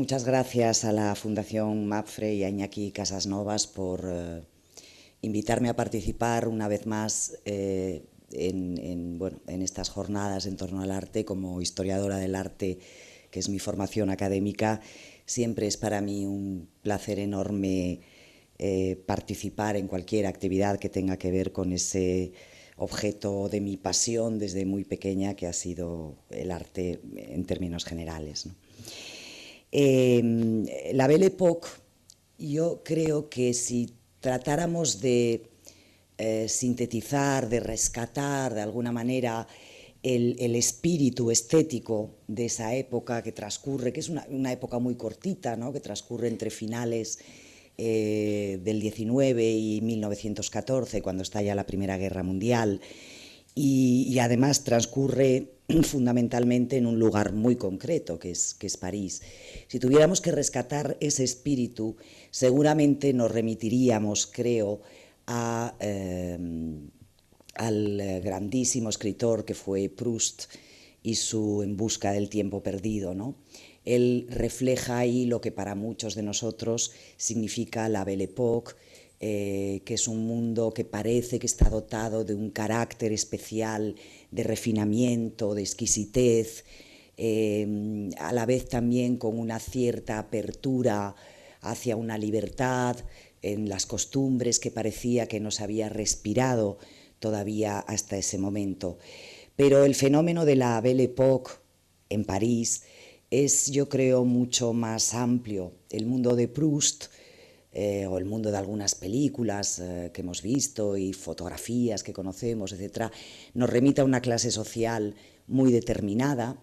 muchas gracias a la Fundación MAPFRE y a Iñaki Casasnovas por invitarme a participar una vez más en estas jornadas en torno al arte. Como historiadora del arte, que es mi formación académica, siempre es para mí un placer enorme participar en cualquier actividad que tenga que ver con ese objeto de mi pasión desde muy pequeña, que ha sido el arte en términos generales, ¿no? La Belle Époque, yo creo que si tratáramos de sintetizar, de rescatar de alguna manera el espíritu estético de esa época que transcurre, que es una época muy cortita, ¿no?, que transcurre entre finales del 19 y 1914, cuando estalla la Primera Guerra Mundial, y además transcurre fundamentalmente en un lugar muy concreto, que es París. Si tuviéramos que rescatar ese espíritu, seguramente nos remitiríamos, creo, al grandísimo escritor que fue Proust y su En busca del tiempo perdido, ¿no? Él refleja ahí lo que para muchos de nosotros significa la Belle Époque, que es un mundo que parece que está dotado de un carácter especial, de refinamiento, de exquisitez, a la vez también con una cierta apertura hacia una libertad en las costumbres que parecía que no se había respirado todavía hasta ese momento. Pero el fenómeno de la Belle Époque en París es, yo creo, mucho más amplio. El mundo de Proust, o el mundo de algunas películas que hemos visto y fotografías que conocemos, etcétera, nos remite a una clase social muy determinada,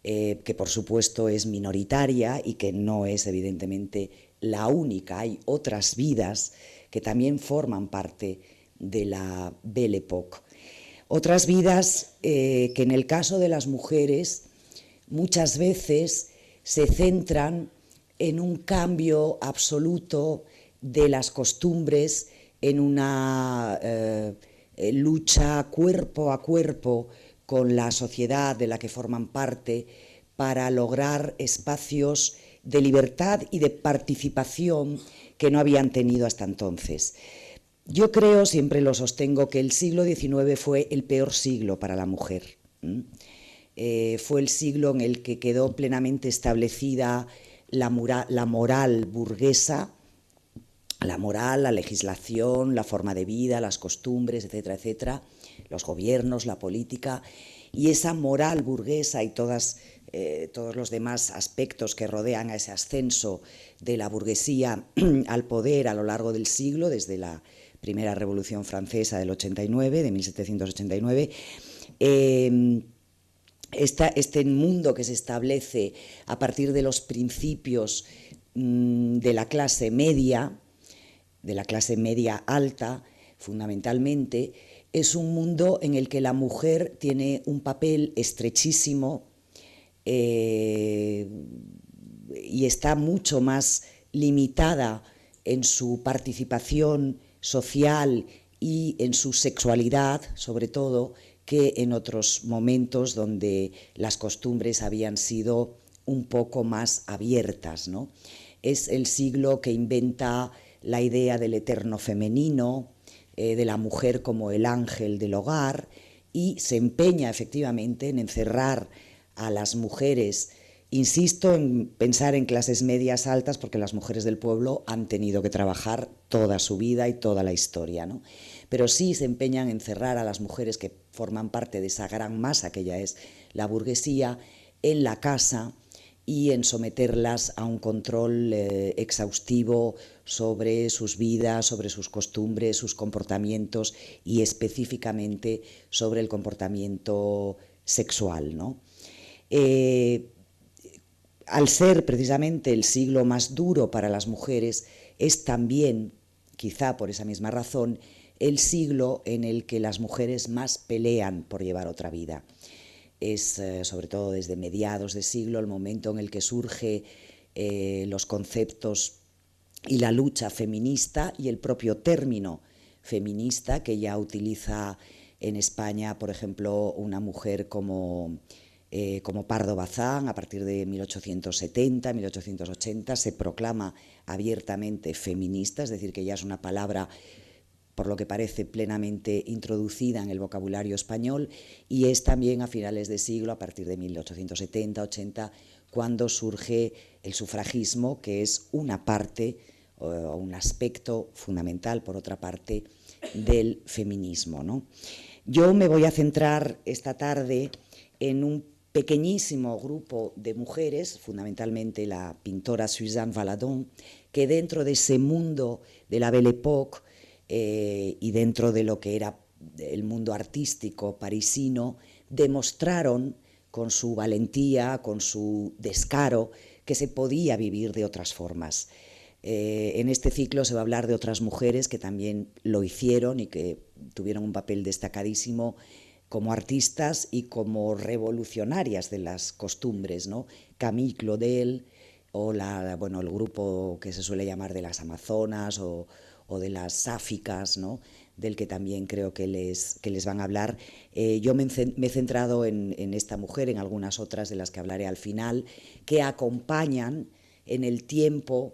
que por supuesto es minoritaria y que no es evidentemente la única. Hay otras vidas que también forman parte de la Belle Époque. Otras vidas que en el caso de las mujeres muchas veces se centran en un cambio absoluto de las costumbres, en una lucha cuerpo a cuerpo con la sociedad de la que forman parte para lograr espacios de libertad y de participación que no habían tenido hasta entonces. Yo creo, siempre lo sostengo, que el siglo XIX fue el peor siglo para la mujer. Fue el siglo en el que quedó plenamente establecida la moral burguesa, la moral, la legislación, la forma de vida, las costumbres, etcétera, etcétera, los gobiernos, la política, y esa moral burguesa y todos los demás aspectos que rodean a ese ascenso de la burguesía al poder a lo largo del siglo, desde la primera Revolución Francesa del 89, de 1789, este mundo que se establece a partir de los principios de la clase media alta, fundamentalmente, es un mundo en el que la mujer tiene un papel estrechísimo y está mucho más limitada en su participación social y en su sexualidad, sobre todo, que en otros momentos donde las costumbres habían sido un poco más abiertas, ¿no? Es el siglo que inventa la idea del eterno femenino, de la mujer como el ángel del hogar, y se empeña efectivamente en encerrar a las mujeres. Insisto en pensar en clases medias altas, porque las mujeres del pueblo han tenido que trabajar toda su vida y toda la historia, ¿no? Pero sí se empeñan en encerrar a las mujeres que forman parte de esa gran masa que ya es la burguesía en la casa y en someterlas a un control exhaustivo sobre sus vidas, sobre sus costumbres, sus comportamientos y específicamente sobre el comportamiento sexual, ¿no? Al ser precisamente el siglo más duro para las mujeres, es también, quizá por esa misma razón, el siglo en el que las mujeres más pelean por llevar otra vida. Es, sobre todo desde mediados de siglo, el momento en el que surge los conceptos y la lucha feminista y el propio término feminista que ya utiliza en España, por ejemplo, una mujer como como Pardo Bazán, a partir de 1870, 1880, se proclama abiertamente feminista, es decir, que ya es una palabra, por lo que parece, plenamente introducida en el vocabulario español, y es también a finales de siglo, a partir de 1870-80, cuando surge el sufragismo, que es una parte o un aspecto fundamental, por otra parte, del feminismo, ¿no? Yo me voy a centrar esta tarde en un pequeñísimo grupo de mujeres, fundamentalmente la pintora Suzanne Valadon, que dentro de ese mundo de la Belle Époque y dentro de lo que era el mundo artístico parisino, demostraron con su valentía, con su descaro, que se podía vivir de otras formas. En este ciclo se va a hablar de otras mujeres que también lo hicieron y que tuvieron un papel destacadísimo como artistas y como revolucionarias de las costumbres, ¿no? Camille Claudel o el grupo que se suele llamar de las Amazonas o de las sáficas, ¿no? Del que también creo que les van a hablar. Yo me he centrado en esta mujer, en algunas otras de las que hablaré al final, que acompañan en el tiempo,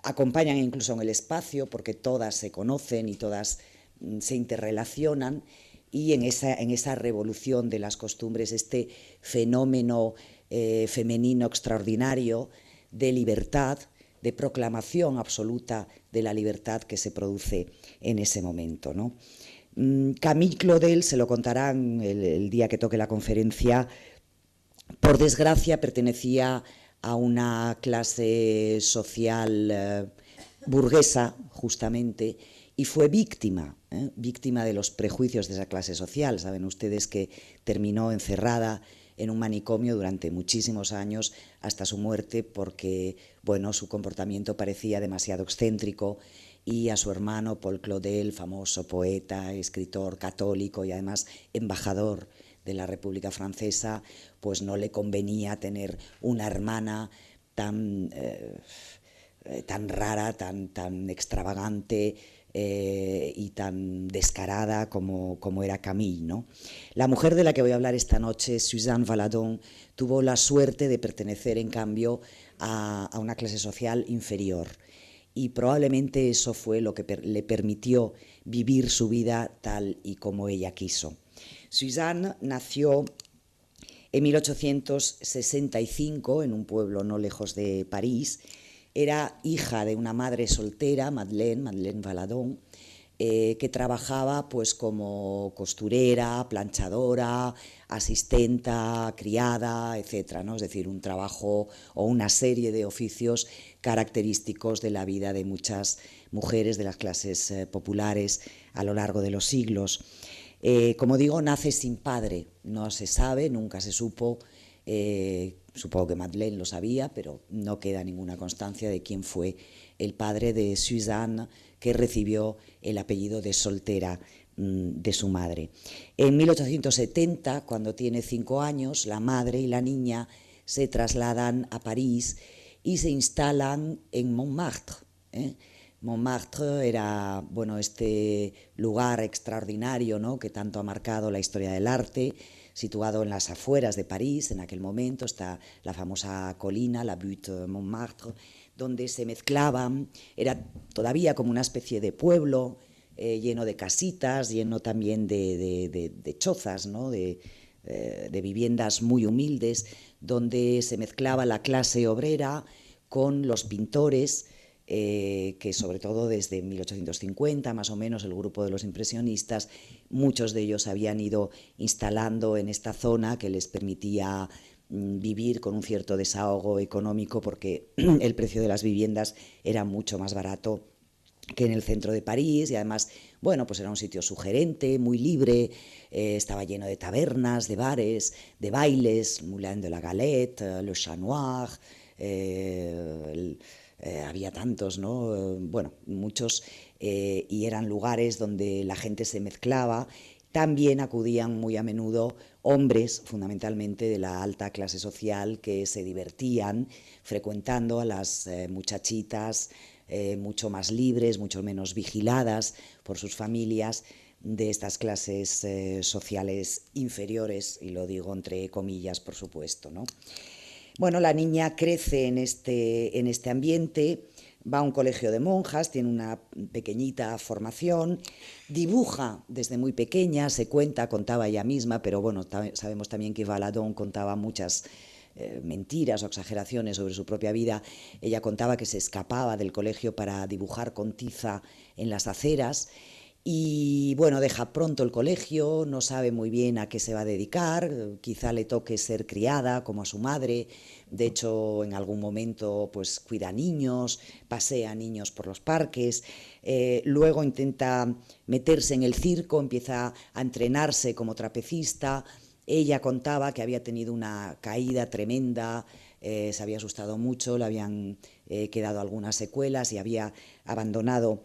acompañan incluso en el espacio, porque todas se conocen y todas se interrelacionan, y en esa revolución de las costumbres, este fenómeno femenino extraordinario de libertad, de proclamación absoluta de la libertad que se produce en ese momento, ¿no? Camille Claudel, se lo contarán el día que toque la conferencia, por desgracia pertenecía a una clase social burguesa, justamente, y fue víctima de los prejuicios de esa clase social. Saben ustedes que terminó encerrada en un manicomio durante muchísimos años hasta su muerte porque, bueno, su comportamiento parecía demasiado excéntrico, y a su hermano Paul Claudel, famoso poeta, escritor católico y además embajador de la República Francesa, pues no le convenía tener una hermana tan rara, tan extravagante y tan descarada como era Camille, ¿no? La mujer de la que voy a hablar esta noche, Suzanne Valadon, tuvo la suerte de pertenecer, en cambio, a una clase social inferior, y probablemente eso fue lo que le permitió vivir su vida tal y como ella quiso. Suzanne nació en 1865 en un pueblo no lejos de París. Era hija de una madre soltera, Madeleine Valadon, que trabajaba pues como costurera, planchadora, asistenta, criada, etcétera, ¿no? Es decir, un trabajo o una serie de oficios característicos de la vida de muchas mujeres de las clases populares a lo largo de los siglos. Como digo, nace sin padre, no se sabe, nunca se supo. Supongo que Madeleine lo sabía, pero no queda ninguna constancia de quién fue el padre de Suzanne, que recibió el apellido de soltera de su madre. En 1870, cuando tiene 5 años, la madre y la niña se trasladan a París y se instalan en Montmartre. Montmartre era, bueno, este lugar extraordinario, ¿no?, que tanto ha marcado la historia del arte, situado en las afueras de París. En aquel momento está la famosa colina, la Butte Montmartre, donde se mezclaban, era todavía como una especie de pueblo lleno de casitas, lleno también de chozas, ¿no?, de viviendas muy humildes, donde se mezclaba la clase obrera con los pintores, que sobre todo desde 1850, más o menos, el grupo de los impresionistas, muchos de ellos habían ido instalando en esta zona que les permitía vivir con un cierto desahogo económico, porque el precio de las viviendas era mucho más barato que en el centro de París, y además, bueno, pues era un sitio sugerente, muy libre, estaba lleno de tabernas, de bares, de bailes, Moulin de la Galette, Le Chat Noir, había tantos, ¿no? Bueno, muchos, y eran lugares donde la gente se mezclaba. También acudían muy a menudo hombres, fundamentalmente de la alta clase social, que se divertían frecuentando a las muchachitas mucho más libres, mucho menos vigiladas por sus familias, de estas clases sociales inferiores, y lo digo entre comillas, por supuesto, ¿no? Bueno, la niña crece en este ambiente, va a un colegio de monjas, tiene una pequeñita formación, dibuja desde muy pequeña, contaba ella misma, pero bueno, sabemos también que Valadon contaba muchas mentiras o exageraciones sobre su propia vida. Ella contaba que se escapaba del colegio para dibujar con tiza en las aceras. Y bueno, deja pronto el colegio, no sabe muy bien a qué se va a dedicar, quizá le toque ser criada como a su madre. De hecho, en algún momento pues cuida niños, pasea niños por los parques, luego intenta meterse en el circo, empieza a entrenarse como trapecista. Ella contaba que había tenido una caída tremenda, se había asustado mucho, le habían quedado algunas secuelas y había abandonado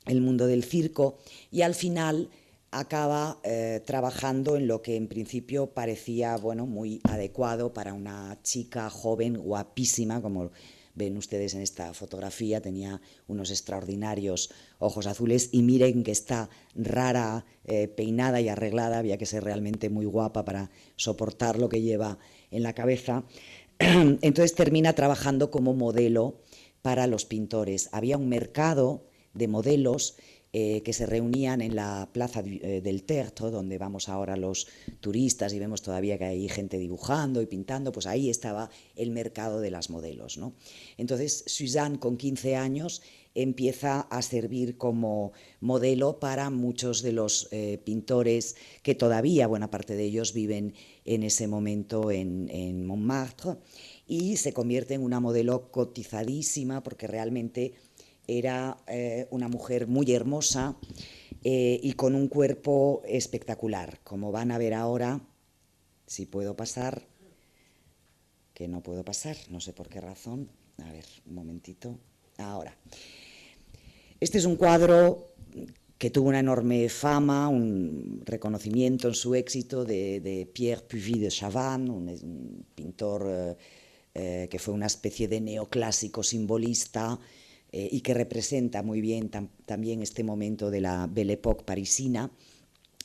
el mundo del circo, y al final acaba trabajando en lo que en principio parecía, bueno, muy adecuado para una chica joven, guapísima, como ven ustedes en esta fotografía. Tenía unos extraordinarios ojos azules, y miren que está rara, peinada y arreglada. Había que ser realmente muy guapa para soportar lo que lleva en la cabeza. Entonces termina trabajando como modelo para los pintores. Había un mercado de modelos que se reunían en la plaza del Tertre, donde vamos ahora los turistas y vemos todavía que hay gente dibujando y pintando. Pues ahí estaba el mercado de las modelos, ¿no? Entonces Suzanne, con 15 años, empieza a servir como modelo para muchos de los pintores que todavía, buena parte de ellos, viven en ese momento en Montmartre, y se convierte en una modelo cotizadísima, porque realmente era una mujer muy hermosa y con un cuerpo espectacular. Como van a ver ahora, si puedo pasar, que no puedo pasar, no sé por qué razón. A ver, un momentito. Ahora. Este es un cuadro que tuvo una enorme fama, un reconocimiento en su éxito, de Pierre Puvis de Chavannes, un pintor que fue una especie de neoclásico simbolista, y que representa muy bien también este momento de la Belle Époque parisina.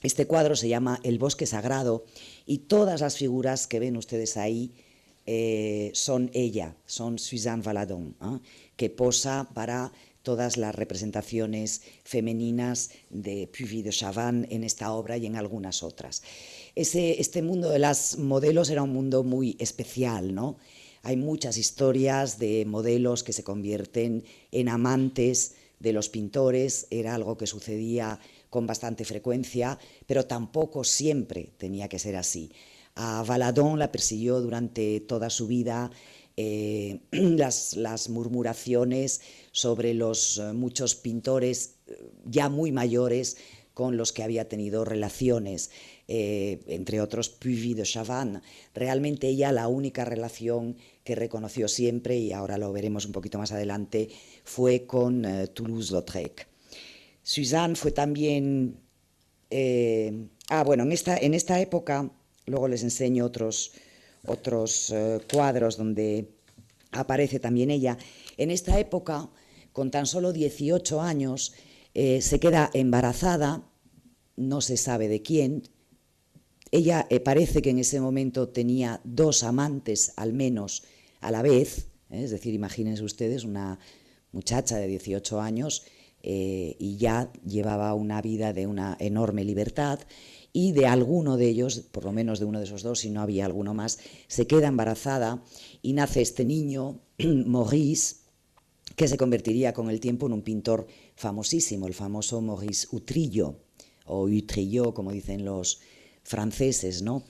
Este cuadro se llama El bosque sagrado, y todas las figuras que ven ustedes ahí son ella, son Suzanne Valadon, que posa para todas las representaciones femeninas de Puvis de Chavannes en esta obra y en algunas otras. Este mundo de las modelos era un mundo muy especial, ¿no? Hay muchas historias de modelos que se convierten en amantes de los pintores. Era algo que sucedía con bastante frecuencia, pero tampoco siempre tenía que ser así. A Valadon la persiguió durante toda su vida las murmuraciones sobre los muchos pintores ya muy mayores con los que había tenido relaciones, entre otros Puvis de Chavannes. Realmente ella, la única relación que reconoció siempre, y ahora lo veremos un poquito más adelante, fue con Toulouse-Lautrec. Suzanne fue también... bueno, en esta época, luego les enseño otros cuadros donde aparece también ella. En esta época, con tan solo 18 años, se queda embarazada, no se sabe de quién. Ella parece que en ese momento tenía 2 amantes al menos a la vez, es decir, imagínense ustedes una muchacha de 18 años y ya llevaba una vida de una enorme libertad, y de alguno de ellos, por lo menos de uno de esos 2, si no había alguno más, se queda embarazada y nace este niño, Maurice, que se convertiría con el tiempo en un pintor famosísimo, el famoso Maurice Utrillo, o Utrillo, como dicen los franceses, ¿no?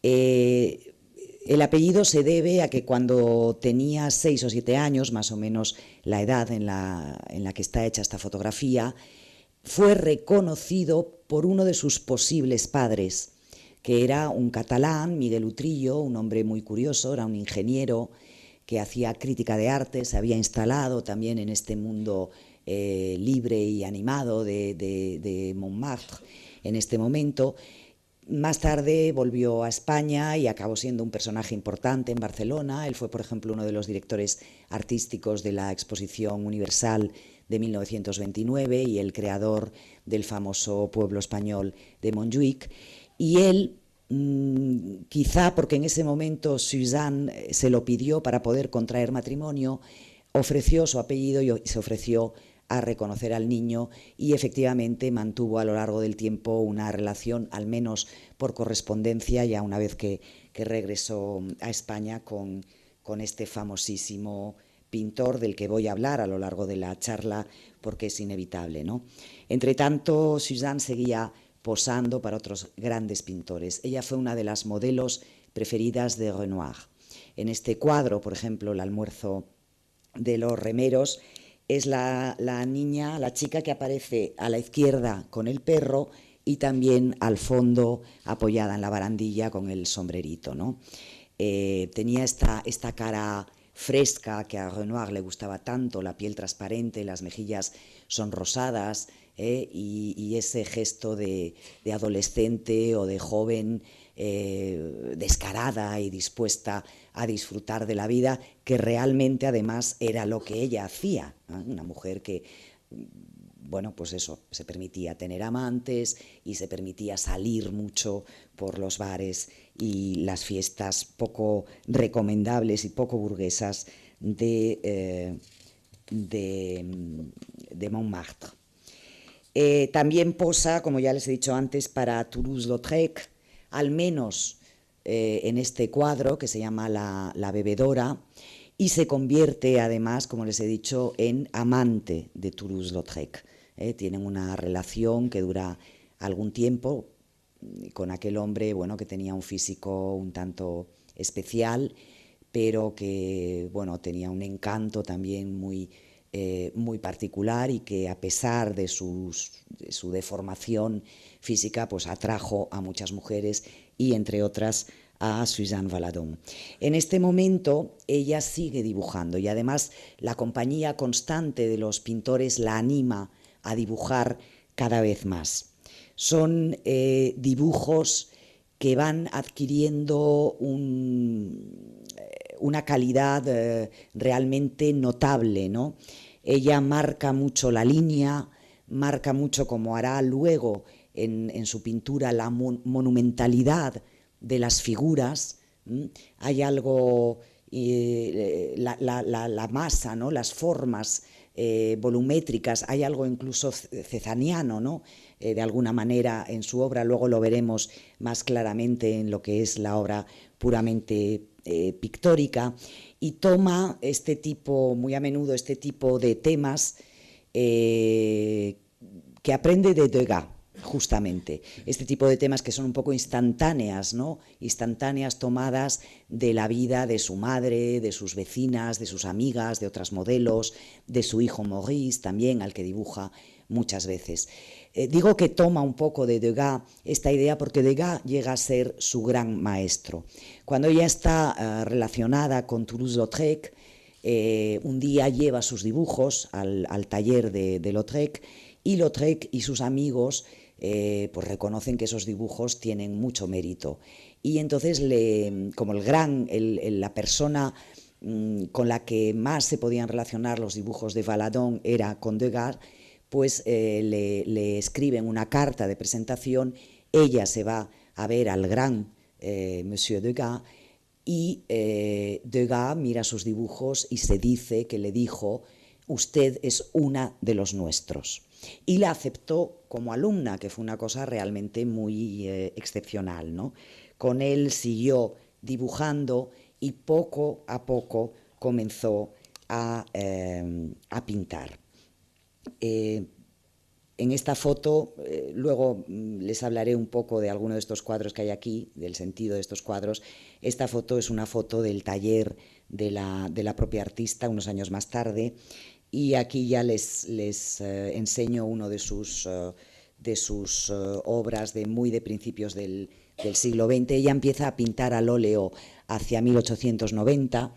El apellido se debe a que cuando tenía 6 o 7 años, más o menos la edad en la que está hecha esta fotografía, fue reconocido por uno de sus posibles padres, que era un catalán, Miguel Utrillo, un hombre muy curioso, era un ingeniero que hacía crítica de arte, se había instalado también en este mundo libre y animado de Montmartre en este momento. Más tarde volvió a España y acabó siendo un personaje importante en Barcelona. Él fue, por ejemplo, uno de los directores artísticos de la Exposición Universal de 1929 y el creador del famoso pueblo español de Montjuïc. Y él, quizá porque en ese momento Suzanne se lo pidió para poder contraer matrimonio, ofreció su apellido y se ofreció a reconocer al niño, y efectivamente mantuvo a lo largo del tiempo una relación, al menos por correspondencia, ya una vez que regresó a España con este famosísimo pintor del que voy a hablar a lo largo de la charla porque es inevitable, ¿no? Entre tanto, Suzanne seguía posando para otros grandes pintores. Ella fue una de las modelos preferidas de Renoir. En este cuadro, por ejemplo, El almuerzo de los remeros, es la niña, la chica que aparece a la izquierda con el perro y también al fondo apoyada en la barandilla con el sombrerito, ¿no? Tenía esta cara fresca que a Renoir le gustaba tanto, la piel transparente, las mejillas sonrosadas, y ese gesto de adolescente o de joven descarada y dispuesta a disfrutar de la vida, que realmente además era lo que ella hacía, ¿no? Una mujer que, bueno, pues eso, se permitía tener amantes y se permitía salir mucho por los bares y las fiestas poco recomendables y poco burguesas de Montmartre. También posa, como ya les he dicho antes, para Toulouse-Lautrec, al menos en este cuadro que se llama La bebedora, y se convierte además, como les he dicho, en amante de Toulouse-Lautrec. Tienen una relación que dura algún tiempo con aquel hombre, bueno, que tenía un físico un tanto especial, pero que, bueno, tenía un encanto también muy particular, y que a pesar de su deformación física, pues atrajo a muchas mujeres y entre otras a Suzanne Valadon. En este momento ella sigue dibujando y además la compañía constante de los pintores la anima a dibujar cada vez más. Son dibujos que van adquiriendo una calidad realmente notable, ¿no? Ella marca mucho la línea, marca mucho, como hará luego en su pintura, la monumentalidad de las figuras. Hay algo, la masa, ¿no? Las formas volumétricas, hay algo incluso cezaniano, ¿no? De alguna manera en su obra. Luego lo veremos más claramente en lo que es la obra puramente pictórica, y toma muy a menudo este tipo de temas que aprende de Degas, justamente, este tipo de temas que son un poco instantáneas, ¿no? Instantáneas, tomadas de la vida de su madre, de sus vecinas, de sus amigas, de otras modelos, de su hijo Maurice también, al que dibuja muchas veces. Digo que toma un poco de Degas esta idea porque Degas llega a ser su gran maestro. Cuando ella está relacionada con Toulouse-Lautrec, un día lleva sus dibujos al taller de Lautrec, y Lautrec y sus amigos pues reconocen que esos dibujos tienen mucho mérito, y entonces como la persona con la que más se podían relacionar los dibujos de Valadon era con Degas, pues le escriben una carta de presentación. Ella se va a ver al gran Monsieur Degas, y Degas mira sus dibujos y se dice que le dijo: usted es una de los nuestros. Y la aceptó como alumna, que fue una cosa realmente muy excepcional, ¿no? Con él siguió dibujando y poco a poco comenzó a pintar. En esta foto, luego les hablaré un poco de alguno de estos cuadros que hay aquí, del sentido de estos cuadros. Esta foto es una foto del taller de la propia artista unos años más tarde, y aquí ya les enseño uno de sus obras muy de principios del siglo XX. Ella empieza a pintar al óleo hacia 1890,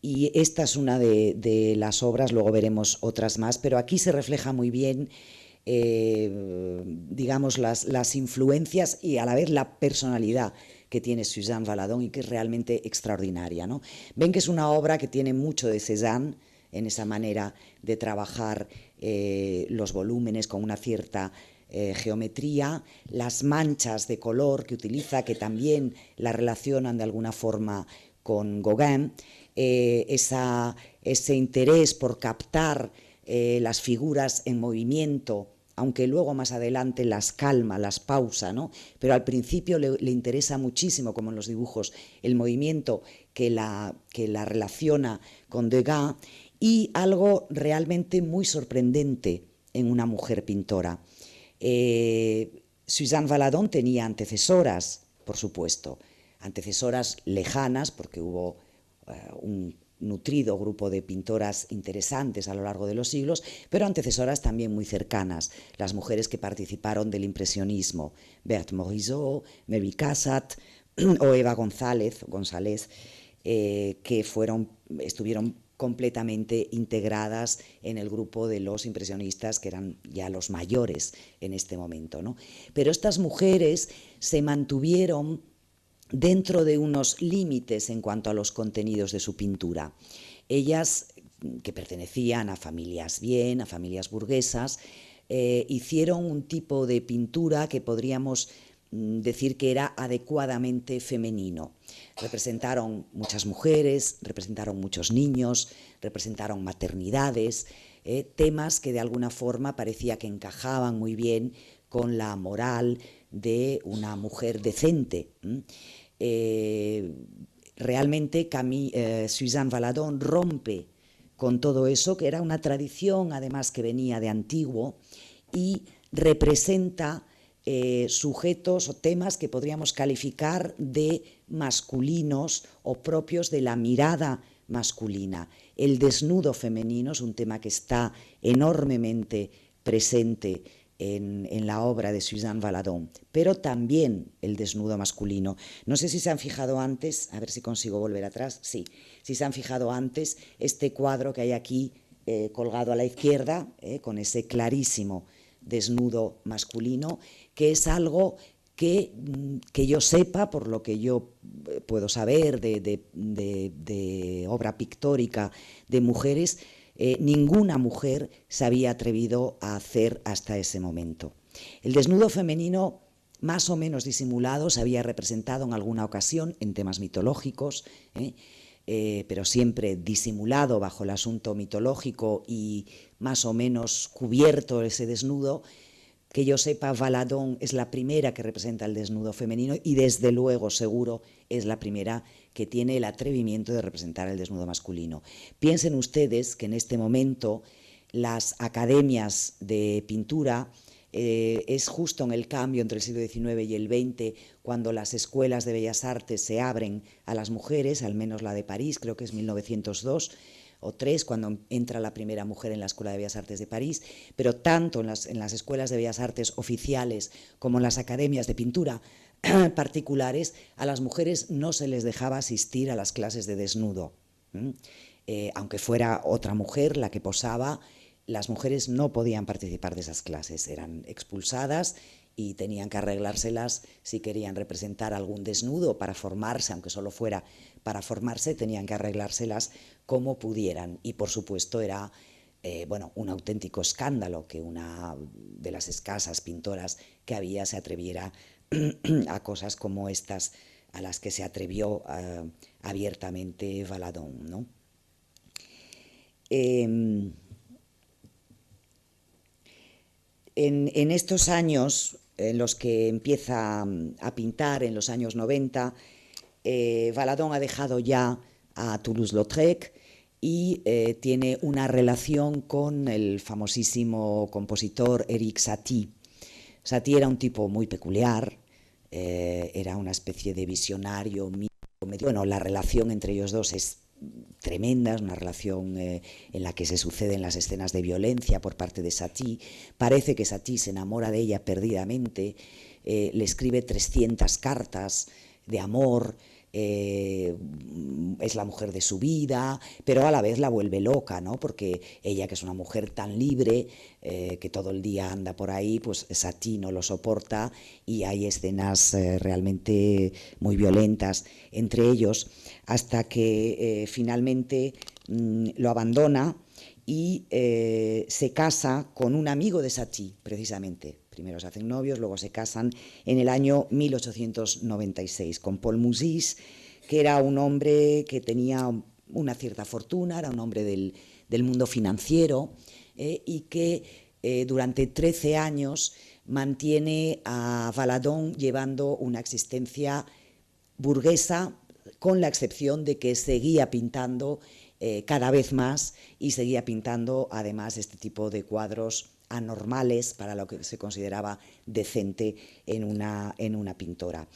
y esta es una de las obras, luego veremos otras más, pero aquí se refleja muy bien digamos las influencias y a la vez la personalidad que tiene Suzanne Valadon, y que es realmente extraordinaria, ¿no? Ven que es una obra que tiene mucho de Cézanne, en esa manera de trabajar los volúmenes con una cierta geometría, las manchas de color que utiliza, que también la relacionan de alguna forma con Gauguin, ese interés por captar las figuras en movimiento, aunque luego más adelante las calma, las pausa, ¿no? Pero al principio le interesa muchísimo, como en los dibujos, el movimiento que la relaciona con Degas, y algo realmente muy sorprendente en una mujer pintora. Suzanne Valadon tenía antecesoras, por supuesto, antecesoras lejanas, porque hubo un nutrido grupo de pintoras interesantes a lo largo de los siglos, pero antecesoras también muy cercanas, las mujeres que participaron del impresionismo, Berthe Morisot, Mary Cassatt o Eva González, que estuvieron completamente integradas en el grupo de los impresionistas, que eran ya los mayores en este momento, ¿no? Pero estas mujeres se mantuvieron dentro de unos límites en cuanto a los contenidos de su pintura. Ellas, que pertenecían a familias a familias burguesas, hicieron un tipo de pintura que podríamos decir que era adecuadamente femenino. Representaron muchas mujeres, representaron muchos niños, representaron maternidades, temas que de alguna forma parecía que encajaban muy bien con la moral de una mujer decente. Realmente Suzanne Valadon rompe con todo eso, que era una tradición además que venía de antiguo, y representa sujetos o temas que podríamos calificar de masculinos o propios de la mirada masculina. El desnudo femenino es un tema que está enormemente presente en la obra de Suzanne Valadon, pero también el desnudo masculino. No sé si se han fijado antes, a ver si consigo volver atrás, sí, si se han fijado antes este cuadro que hay aquí colgado a la izquierda, con ese clarísimo desnudo masculino, que es algo que yo sepa, por lo que yo puedo saber de obra pictórica de mujeres, ninguna mujer se había atrevido a hacer hasta ese momento. El desnudo femenino, más o menos disimulado, se había representado en alguna ocasión en temas mitológicos, pero siempre disimulado bajo el asunto mitológico y más o menos cubierto ese desnudo. Que yo sepa, Valadon es la primera que representa el desnudo femenino y desde luego, seguro, es la primera que tiene el atrevimiento de representar el desnudo masculino. Piensen ustedes que en este momento las academias de pintura es justo en el cambio entre el siglo XIX y el XX, cuando las escuelas de bellas artes se abren a las mujeres, al menos la de París, creo que es 1902, o 3, cuando entra la primera mujer en la Escuela de Bellas Artes de París, pero tanto en las escuelas de Bellas Artes oficiales como en las academias de pintura particulares, a las mujeres no se les dejaba asistir a las clases de desnudo. Aunque fuera otra mujer la que posaba, las mujeres no podían participar de esas clases, eran expulsadas y tenían que arreglárselas si querían representar algún desnudo para formarse, aunque solo fuera para formarse, tenían que arreglárselas como pudieran. Y por supuesto era un auténtico escándalo que una de las escasas pintoras que había se atreviera a cosas como estas a las que se atrevió abiertamente Valadon, ¿no? En estos años en los que empieza a pintar, en los años 90, Valadon ha dejado ya a Toulouse-Lautrec y tiene una relación con el famosísimo compositor Erik Satie. Satie era un tipo muy peculiar, era una especie de visionario. Bueno, la relación entre ellos dos es tremenda, es una relación en la que se suceden las escenas de violencia por parte de Satie. Parece que Satie se enamora de ella perdidamente, le escribe 300 cartas de amor, es la mujer de su vida, pero a la vez la vuelve loca, ¿no? Porque ella, que es una mujer tan libre, que todo el día anda por ahí, pues Satie no lo soporta y hay escenas realmente muy violentas entre ellos, hasta que finalmente lo abandona y se casa con un amigo de Satie, precisamente. Primero se hacen novios, luego se casan en el año 1896 con Paul Mouzis, que era un hombre que tenía una cierta fortuna, era un hombre del mundo financiero y que durante 13 años mantiene a Valadon llevando una existencia burguesa, con la excepción de que seguía pintando cada vez más y seguía pintando además este tipo de cuadros anormales para lo que se consideraba decente en una pintora.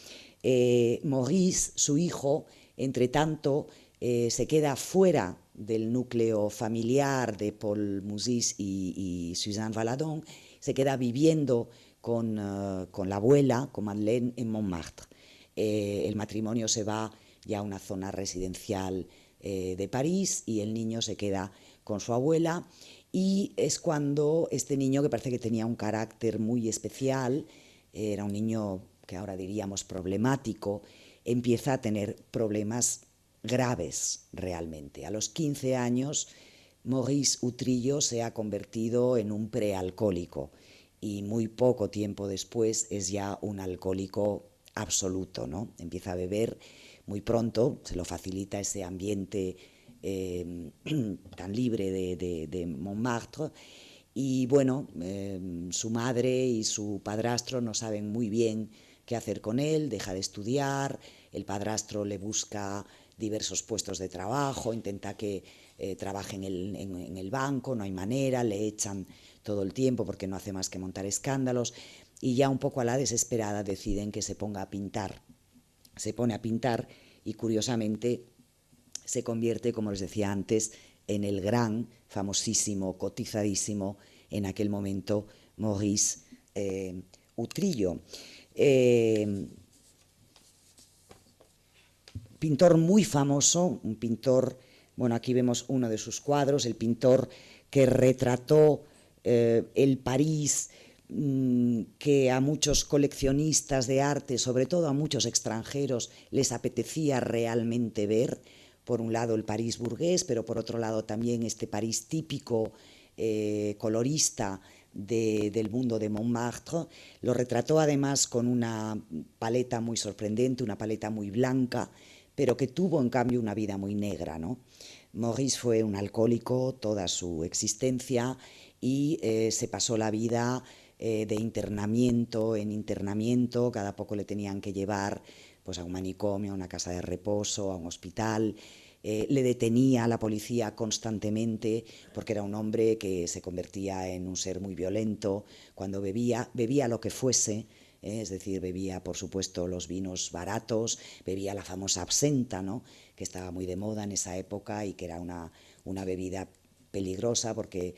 Maurice, su hijo, entre tanto, se queda fuera del núcleo familiar de Paul Mouzis y Suzanne Valadon, se queda viviendo con la abuela, con Madeleine, en Montmartre. El matrimonio se va ya a una zona residencial de París y el niño se queda con su abuela, y es cuando este niño, que parece que tenía un carácter muy especial, era un niño que ahora diríamos problemático, empieza a tener problemas graves realmente. A los 15 años, Maurice Utrillo se ha convertido en un prealcohólico y muy poco tiempo después es ya un alcohólico absoluto, ¿no? Empieza a beber muy pronto, se lo facilita ese ambiente tan libre de Montmartre, y bueno, su madre y su padrastro no saben muy bien qué hacer con él, deja de estudiar, el padrastro le busca diversos puestos de trabajo, intenta que trabaje en el banco, no hay manera, le echan todo el tiempo porque no hace más que montar escándalos, y ya un poco a la desesperada deciden que se ponga a pintar. Se pone a pintar y curiosamente se convierte, como les decía antes, en el gran, famosísimo, cotizadísimo en aquel momento Maurice Utrillo. Pintor muy famoso, un pintor, bueno, aquí vemos uno de sus cuadros, el pintor que retrató el París que a muchos coleccionistas de arte, sobre todo a muchos extranjeros, les apetecía realmente ver. Por un lado el París burgués, pero por otro lado también este París típico, colorista del mundo de Montmartre. Lo retrató además con una paleta muy sorprendente, una paleta muy blanca, pero que tuvo en cambio una vida muy negra, ¿no? Maurice fue un alcohólico toda su existencia y se pasó la vida de internamiento en internamiento, cada poco le tenían que llevar pues, a un manicomio, a una casa de reposo, a un hospital. Le detenía a la policía constantemente porque era un hombre que se convertía en un ser muy violento. Cuando bebía lo que fuese, es decir, bebía por supuesto los vinos baratos, bebía la famosa absenta, ¿no?, que estaba muy de moda en esa época y que era una bebida peligrosa porque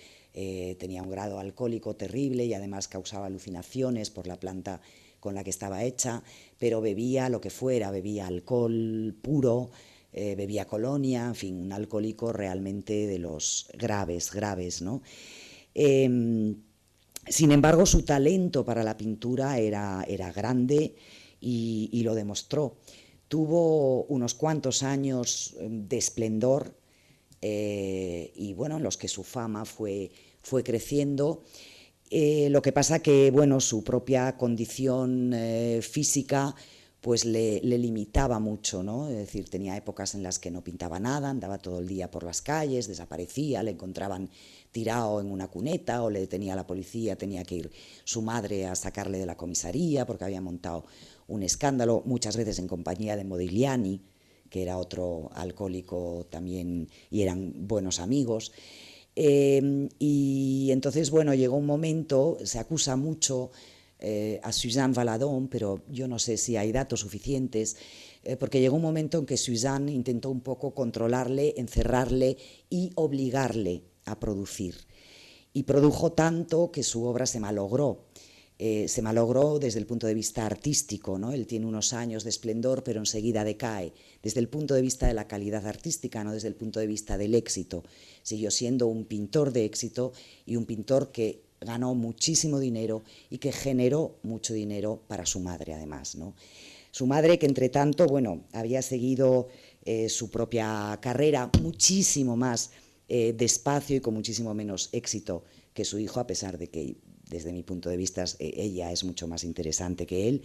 tenía un grado alcohólico terrible y además causaba alucinaciones por la planta con la que estaba hecha, pero bebía lo que fuera, bebía alcohol puro, bebía colonia, en fin, un alcohólico realmente de los graves, ¿no? Sin embargo, su talento para la pintura era grande y lo demostró. Tuvo unos cuantos años de esplendor y bueno, en los que su fama fue creciendo. Lo que pasa que, bueno, su propia condición física pues le limitaba mucho, ¿no? Es decir, tenía épocas en las que no pintaba nada, andaba todo el día por las calles, desaparecía, le encontraban tirado en una cuneta o le detenía la policía, tenía que ir su madre a sacarle de la comisaría porque había montado un escándalo, muchas veces en compañía de Modigliani, que era otro alcohólico también, y eran buenos amigos. Y entonces, bueno, llegó un momento, se acusa mucho a Suzanne Valadon, pero yo no sé si hay datos suficientes, porque llegó un momento en que Suzanne intentó un poco controlarle, encerrarle y obligarle a producir. Y produjo tanto que su obra se malogró. Se malogró desde el punto de vista artístico, ¿no? Él tiene unos años de esplendor, pero enseguida decae, desde el punto de vista de la calidad artística, no desde el punto de vista del éxito. Siguió siendo un pintor de éxito y un pintor que ganó muchísimo dinero y que generó mucho dinero para su madre, además, ¿no? Su madre, que entre tanto, bueno, había seguido su propia carrera muchísimo más despacio y con muchísimo menos éxito que su hijo, a pesar de que, desde mi punto de vista, ella es mucho más interesante que él.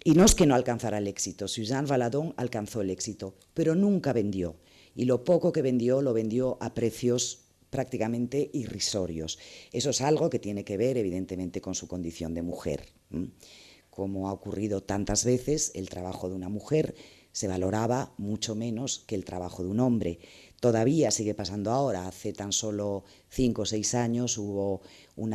Y no es que no alcanzara el éxito, Suzanne Valadon alcanzó el éxito, pero nunca vendió. Y lo poco que vendió, lo vendió a precios prácticamente irrisorios. Eso es algo que tiene que ver, evidentemente, con su condición de mujer. Como ha ocurrido tantas veces, el trabajo de una mujer se valoraba mucho menos que el trabajo de un hombre. Todavía sigue pasando ahora. Hace tan solo 5 o 6 años hubo un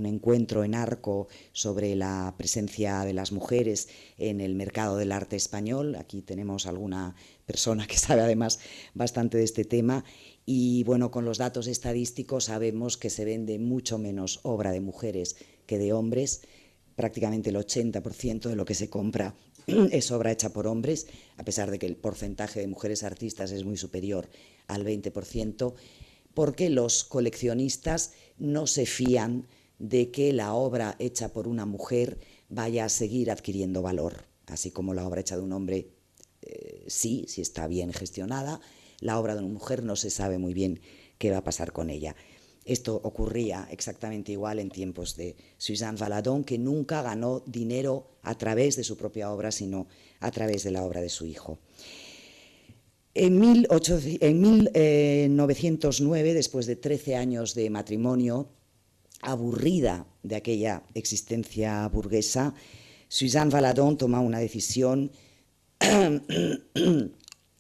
encuentro en Arco sobre la presencia de las mujeres en el mercado del arte español. Aquí tenemos alguna persona que sabe además bastante de este tema. Y bueno, con los datos estadísticos sabemos que se vende mucho menos obra de mujeres que de hombres. Prácticamente el 80% de lo que se compra es obra hecha por hombres, a pesar de que el porcentaje de mujeres artistas es muy superior al 20%, porque los coleccionistas no se fían de que la obra hecha por una mujer vaya a seguir adquiriendo valor, así como la obra hecha de un hombre, sí, si está bien gestionada. La obra de una mujer no se sabe muy bien qué va a pasar con ella. Esto ocurría exactamente igual en tiempos de Suzanne Valadon, que nunca ganó dinero a través de su propia obra, sino a través de la obra de su hijo. En 1909, después de 13 años de matrimonio, aburrida de aquella existencia burguesa, Suzanne Valadon toma una decisión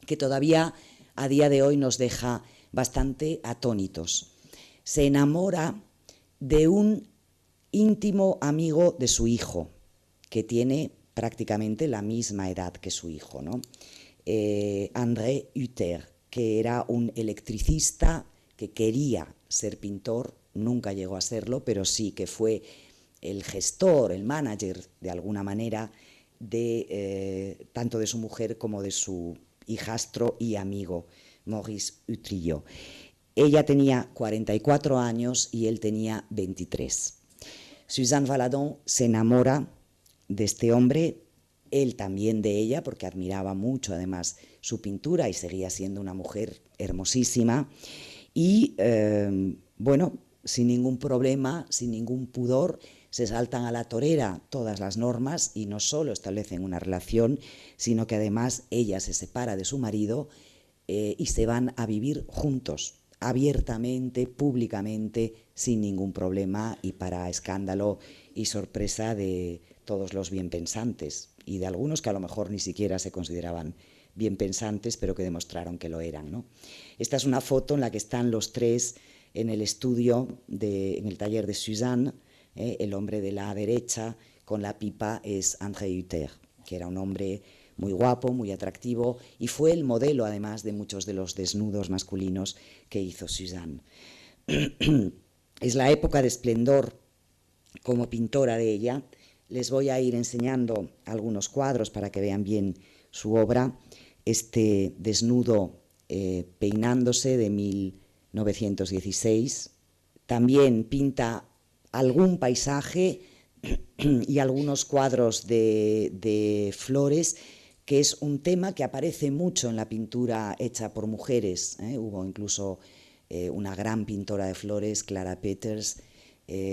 que todavía a día de hoy nos deja bastante atónitos. Se enamora de un íntimo amigo de su hijo, que tiene prácticamente la misma edad que su hijo, ¿no? André Hutter, que era un electricista que quería ser pintor, nunca llegó a serlo, pero sí que fue el gestor, el manager, de alguna manera, tanto de su mujer como de su hijastro y amigo, Maurice Utrillo. Ella tenía 44 años y él tenía 23. Suzanne Valadon se enamora de este hombre, él también de ella, porque admiraba mucho además su pintura y seguía siendo una mujer hermosísima. Y bueno, sin ningún problema, sin ningún pudor, se saltan a la torera todas las normas y no solo establecen una relación, sino que además ella se separa de su marido y se van a vivir juntos, abiertamente, públicamente, sin ningún problema y para escándalo y sorpresa de todos los bienpensantes y de algunos que a lo mejor ni siquiera se consideraban bienpensantes, pero que demostraron que lo eran, ¿no? Esta es una foto en la que están los tres en el estudio, en el taller de Suzanne. El hombre de la derecha con la pipa es André Hutter, que era un hombre muy guapo, muy atractivo, y fue el modelo, además, de muchos de los desnudos masculinos que hizo Suzanne. Es la época de esplendor como pintora de ella. Les voy a ir enseñando algunos cuadros para que vean bien su obra. Este desnudo peinándose de 1916. También pinta algún paisaje y algunos cuadros de flores, que es un tema que aparece mucho en la pintura hecha por mujeres. Hubo incluso una gran pintora de flores, Clara Peters,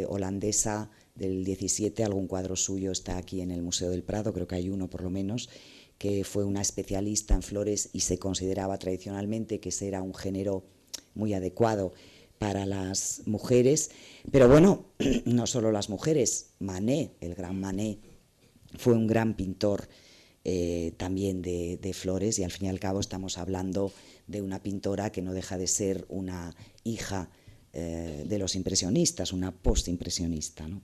holandesa, del 17, algún cuadro suyo está aquí en el Museo del Prado, creo que hay uno por lo menos, que fue una especialista en flores y se consideraba tradicionalmente que ese era un género muy adecuado para las mujeres. Pero bueno, no solo las mujeres, Manet, el gran Manet, fue un gran pintor también de flores, y al fin y al cabo estamos hablando de una pintora que no deja de ser una hija de los impresionistas, una postimpresionista, ¿no?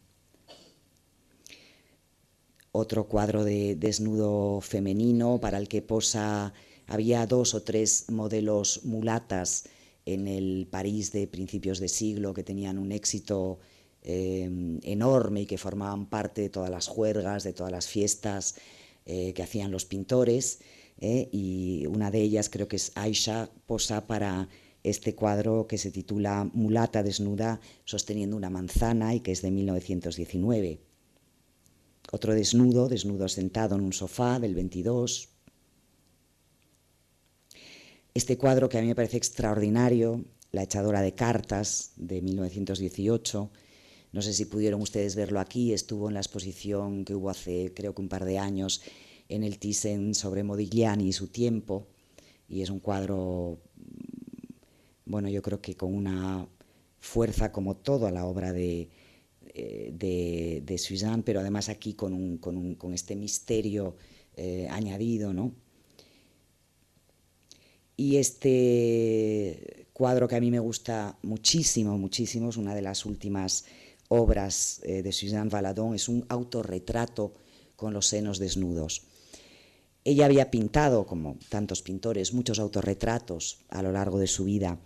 Otro cuadro de desnudo femenino para el que posa, había 2 o 3 modelos mulatas en el París de principios de siglo que tenían un éxito enorme y que formaban parte de todas las juergas, de todas las fiestas que hacían los pintores, y una de ellas, creo que es Aisha, posa para este cuadro que se titula Mulata desnuda sosteniendo una manzana y que es de 1919. Otro desnudo sentado en un sofá del 22. Este cuadro que a mí me parece extraordinario, La echadora de cartas, de 1918. No sé si pudieron ustedes verlo aquí, estuvo en la exposición que hubo hace creo que un par de años en el Thyssen sobre Modigliani y su tiempo, y es un cuadro, bueno, yo creo que con una fuerza como toda la obra de Suzanne, pero además aquí con este misterio añadido, ¿no? Y este cuadro que a mí me gusta muchísimo, muchísimo, es una de las últimas obras de Suzanne Valadon, es un autorretrato con los senos desnudos. Ella había pintado, como tantos pintores, muchos autorretratos a lo largo de su vida,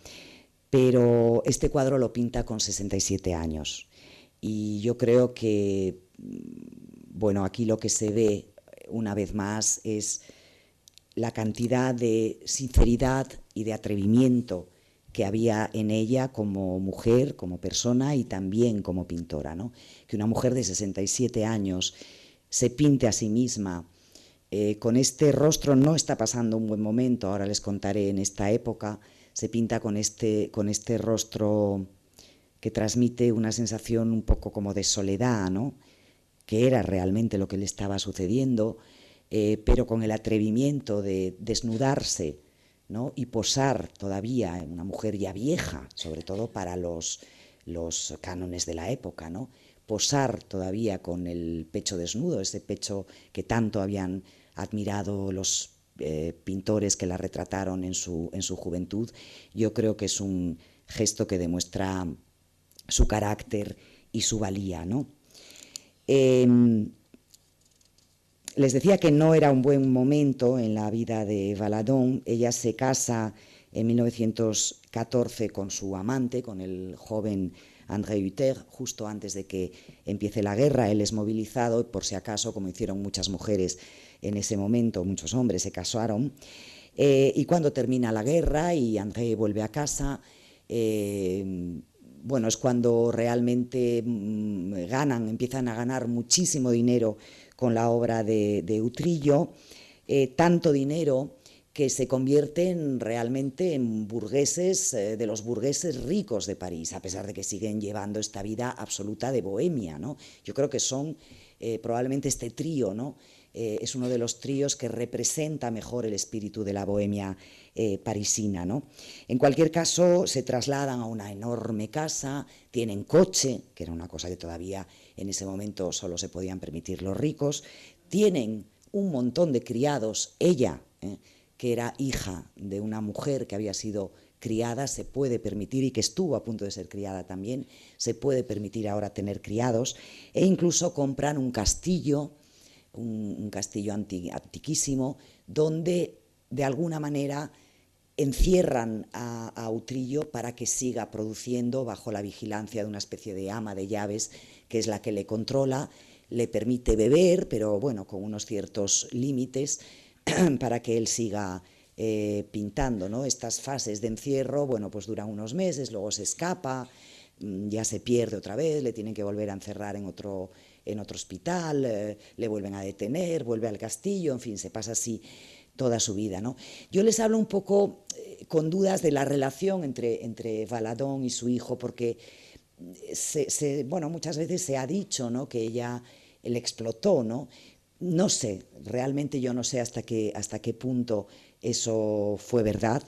pero este cuadro lo pinta con 67 años. Y yo creo que, bueno, aquí lo que se ve una vez más es la cantidad de sinceridad y de atrevimiento que había en ella como mujer, como persona y también como pintora, ¿no? Que una mujer de 67 años se pinte a sí misma con este rostro, no está pasando un buen momento, ahora les contaré, en esta época se pinta con este rostro que transmite una sensación un poco como de soledad, ¿no? Que era realmente lo que le estaba sucediendo, pero con el atrevimiento de desnudarse, ¿no? Y posar todavía, una mujer ya vieja, sobre todo para los cánones de la época, ¿no? Posar todavía con el pecho desnudo, ese pecho que tanto habían admirado los pintores que la retrataron en su juventud. Yo creo que es un gesto que demuestra su carácter y su valía, ¿no? Les decía que no era un buen momento en la vida de Valadon. Ella se casa en 1914 con su amante, con el joven André Hutter, justo antes de que empiece la guerra. Él es movilizado, por si acaso, como hicieron muchas mujeres en ese momento, muchos hombres se casaron. Y cuando termina la guerra y André vuelve a casa, bueno, es cuando realmente empiezan a ganar muchísimo dinero con la obra de Utrillo, tanto dinero que se convierten realmente en burgueses, de los burgueses ricos de París, a pesar de que siguen llevando esta vida absoluta de bohemia, ¿no? Yo creo que son probablemente este trío, ¿no? Es uno de los tríos que representa mejor el espíritu de la bohemia parisina, ¿no? En cualquier caso, se trasladan a una enorme casa, tienen coche, que era una cosa que todavía en ese momento solo se podían permitir los ricos, tienen un montón de criados, ella, que era hija de una mujer que había sido criada, se puede permitir, y que estuvo a punto de ser criada también, se puede permitir ahora tener criados, e incluso compran un castillo, un castillo antiquísimo, donde de alguna manera encierran a Utrillo para que siga produciendo bajo la vigilancia de una especie de ama de llaves, que es la que le controla, le permite beber, pero bueno, con unos ciertos límites, para que él siga pintando, ¿no? Estas fases de encierro, bueno, pues duran unos meses, luego se escapa, ya se pierde otra vez, le tienen que volver a encerrar en otro hospital, le vuelven a detener, vuelve al castillo, en fin, se pasa así toda su vida, ¿no? Yo les hablo un poco con dudas de la relación entre Valadon y su hijo, porque bueno, muchas veces se ha dicho, ¿no?, que ella le explotó, ¿no? No sé, realmente yo no sé hasta qué punto eso fue verdad.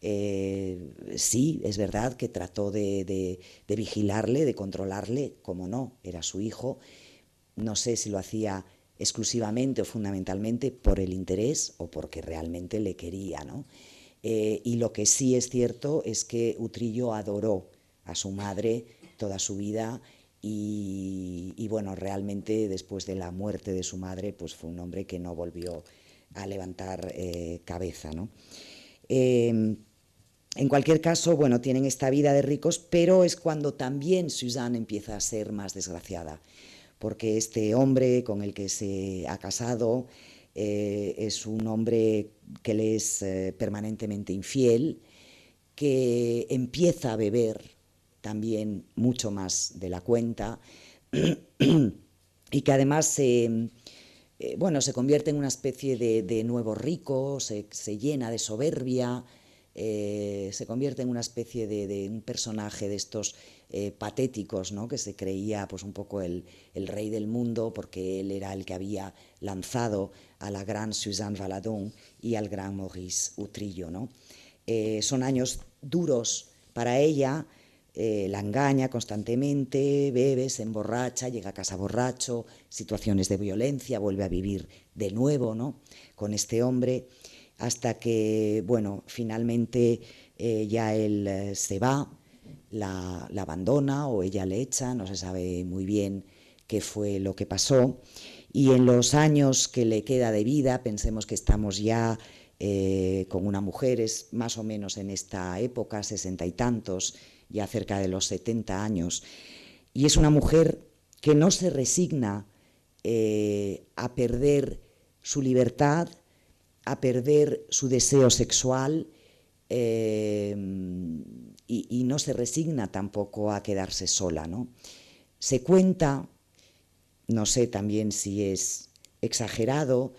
Sí, es verdad que trató de vigilarle, de controlarle, como no, era su hijo. No sé si lo hacía exclusivamente o fundamentalmente por el interés o porque realmente le quería, ¿no? Y lo que sí es cierto es que Utrillo adoró a su madre toda su vida y bueno, realmente después de la muerte de su madre, pues fue un hombre que no volvió a levantar cabeza, ¿no? En cualquier caso, bueno, tienen esta vida de ricos, pero es cuando también Suzanne empieza a ser más desgraciada, porque este hombre con el que se ha casado es un hombre que le es permanentemente infiel, que empieza a beber también mucho más de la cuenta y que además se convierte en una especie de nuevo rico, se llena de soberbia, se convierte en una especie de un personaje de estos patéticos, ¿no? Que se creía pues un poco el rey del mundo porque él era el que había lanzado a la gran Suzanne Valadon y al gran Maurice Utrillo, ¿no? Son años duros para ella, la engaña constantemente, bebe, se emborracha, llega a casa borracho, situaciones de violencia, vuelve a vivir de nuevo, ¿no? Con este hombre, hasta que, bueno, finalmente ya él se va, la abandona o ella le echa, no se sabe muy bien qué fue lo que pasó. Y en los años que le queda de vida, pensemos que estamos ya con una mujer, es más o menos en esta época, 60 y tantos, ya cerca de los 70 años, y es una mujer que no se resigna a perder su libertad, a perder su deseo sexual y no se resigna tampoco a quedarse sola, ¿no? Se cuenta, no sé también si es exagerado,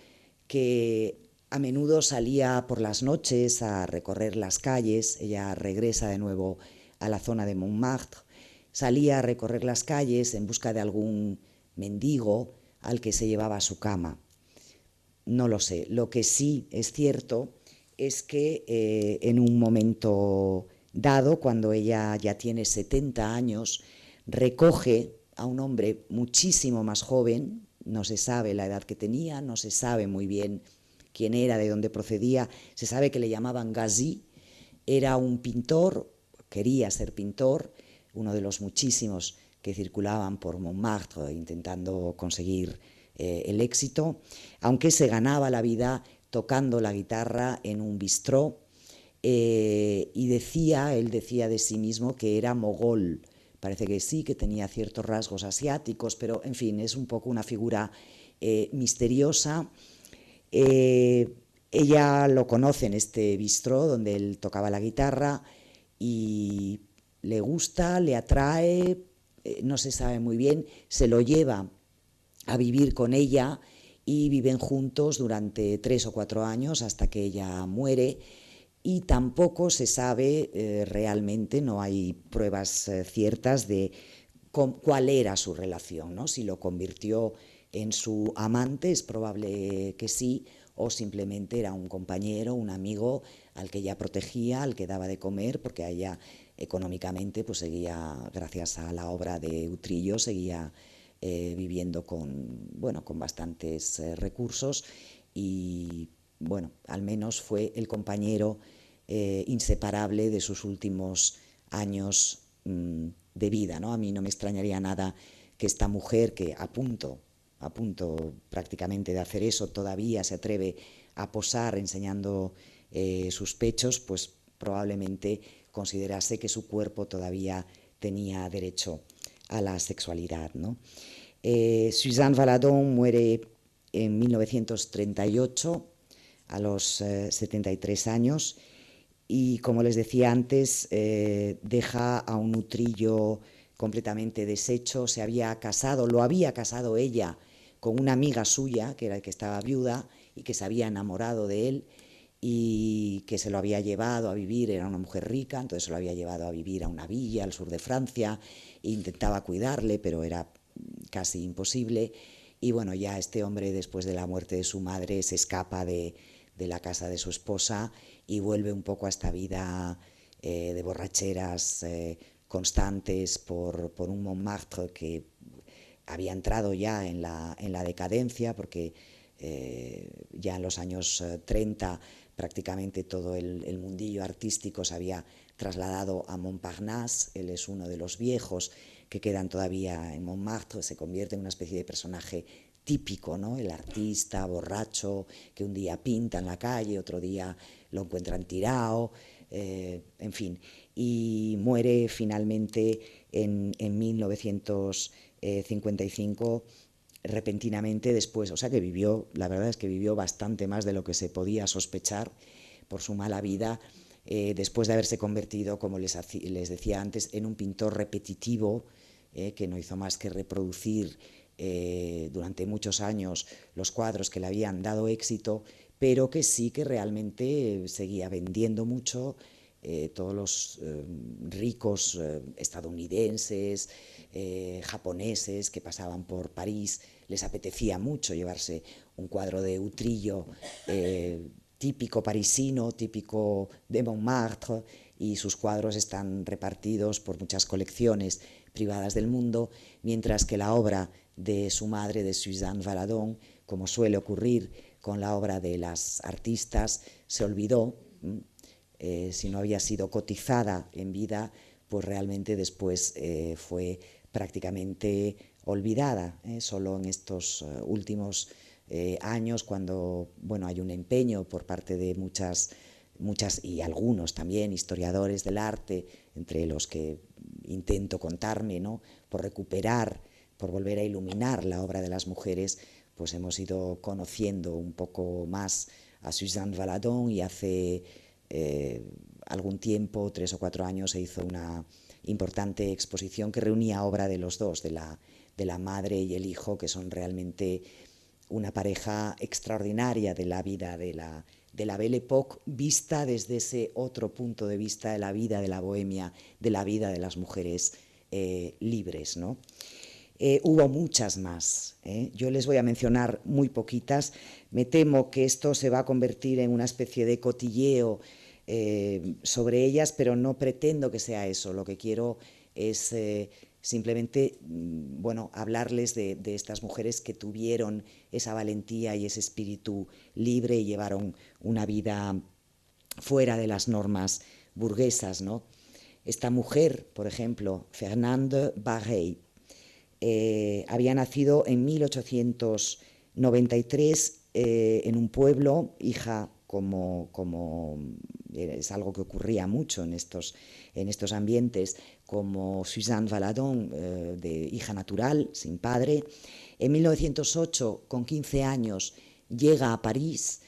que a menudo salía por las noches a recorrer las calles, ella regresa de nuevo a la zona de Montmartre, salía a recorrer las calles en busca de algún mendigo al que se llevaba a su cama. No lo sé, lo que sí es cierto es que en un momento dado, cuando ella ya tiene 70 años, recoge a un hombre muchísimo más joven, no se sabe la edad que tenía, no se sabe muy bien quién era, de dónde procedía, se sabe que le llamaban Gazi, era un pintor, quería ser pintor, uno de los muchísimos que circulaban por Montmartre intentando conseguir el éxito, aunque se ganaba la vida tocando la guitarra en un bistró, y él decía de sí mismo que era mogol. Parece que sí, que tenía ciertos rasgos asiáticos, pero en fin, es un poco una figura misteriosa. Ella lo conoce en este bistró donde él tocaba la guitarra y le gusta, le atrae, no se sabe muy bien, se lo lleva a vivir con ella y viven juntos durante 3 o 4 años hasta que ella muere, y tampoco se sabe realmente, no hay pruebas ciertas de cuál era su relación, ¿no? Si lo convirtió en su amante, es probable que sí, o simplemente era un compañero, un amigo al que ella protegía, al que daba de comer, porque a ella económicamente pues seguía, gracias a la obra de Utrillo, seguía viviendo con bastantes recursos, y bueno, al menos fue el compañero inseparable de sus últimos años de vida, ¿no? A mí no me extrañaría nada que esta mujer, que a punto prácticamente de hacer eso, todavía se atreve a posar enseñando sus pechos, pues probablemente considerase que su cuerpo todavía tenía derecho a la sexualidad, ¿no? Suzanne Valadon muere en 1938 a los 73 años, y como les decía antes, deja a un Utrillo completamente deshecho. Lo había casado ella con una amiga suya, que era el que estaba viuda y que se había enamorado de él y que se lo había llevado a vivir, era una mujer rica, entonces se lo había llevado a vivir a una villa al sur de Francia e intentaba cuidarle, pero era casi imposible. Y bueno, ya este hombre, después de la muerte de su madre, se escapa de la casa de su esposa y vuelve un poco a esta vida de borracheras constantes por un Montmartre que había entrado ya en la decadencia, porque ya en los años 30 prácticamente todo el mundillo artístico se había trasladado a Montparnasse. Él es uno de los viejos que quedan todavía en Montmartre, se convierte en una especie de personaje típico, ¿no? El artista borracho que un día pinta en la calle, otro día lo encuentran tirado, en fin, y muere finalmente en 1955 repentinamente después, o sea que vivió, la verdad es que vivió bastante más de lo que se podía sospechar por su mala vida, después de haberse convertido, como les decía antes, en un pintor repetitivo, que no hizo más que reproducir durante muchos años los cuadros que le habían dado éxito, pero que sí que realmente seguía vendiendo mucho. Todos los ricos estadounidenses, japoneses que pasaban por París, les apetecía mucho llevarse un cuadro de Utrillo típico parisino, típico de Montmartre, y sus cuadros están repartidos por muchas colecciones privadas del mundo, mientras que la obra de su madre, de Suzanne Valadon, como suele ocurrir con la obra de las artistas, se olvidó. Si no había sido cotizada en vida, pues realmente después fue prácticamente olvidada. Solo en estos últimos años, cuando hay un empeño por parte de muchas y algunos también historiadores del arte, entre los que intento contarme, ¿no?, por recuperar, por volver a iluminar la obra de las mujeres, pues hemos ido conociendo un poco más a Suzanne Valadon, y hace algún tiempo, 3 o 4 años, se hizo una importante exposición que reunía obra de los dos, de la madre y el hijo, que son realmente una pareja extraordinaria de la vida de la Belle Époque, vista desde ese otro punto de vista de la vida de la bohemia, de la vida de las mujeres libres, ¿no? Hubo muchas más. Yo les voy a mencionar muy poquitas. Me temo que esto se va a convertir en una especie de cotilleo sobre ellas, pero no pretendo que sea eso. Lo que quiero es simplemente hablarles de estas mujeres que tuvieron esa valentía y ese espíritu libre y llevaron una vida fuera de las normas burguesas, ¿no? Esta mujer, por ejemplo, Fernande Barrey, había nacido en 1893 en un pueblo, hija, como es algo que ocurría mucho en estos ambientes, como Suzanne Valadon, de hija natural, sin padre. En 1908, con 15 años, llega a París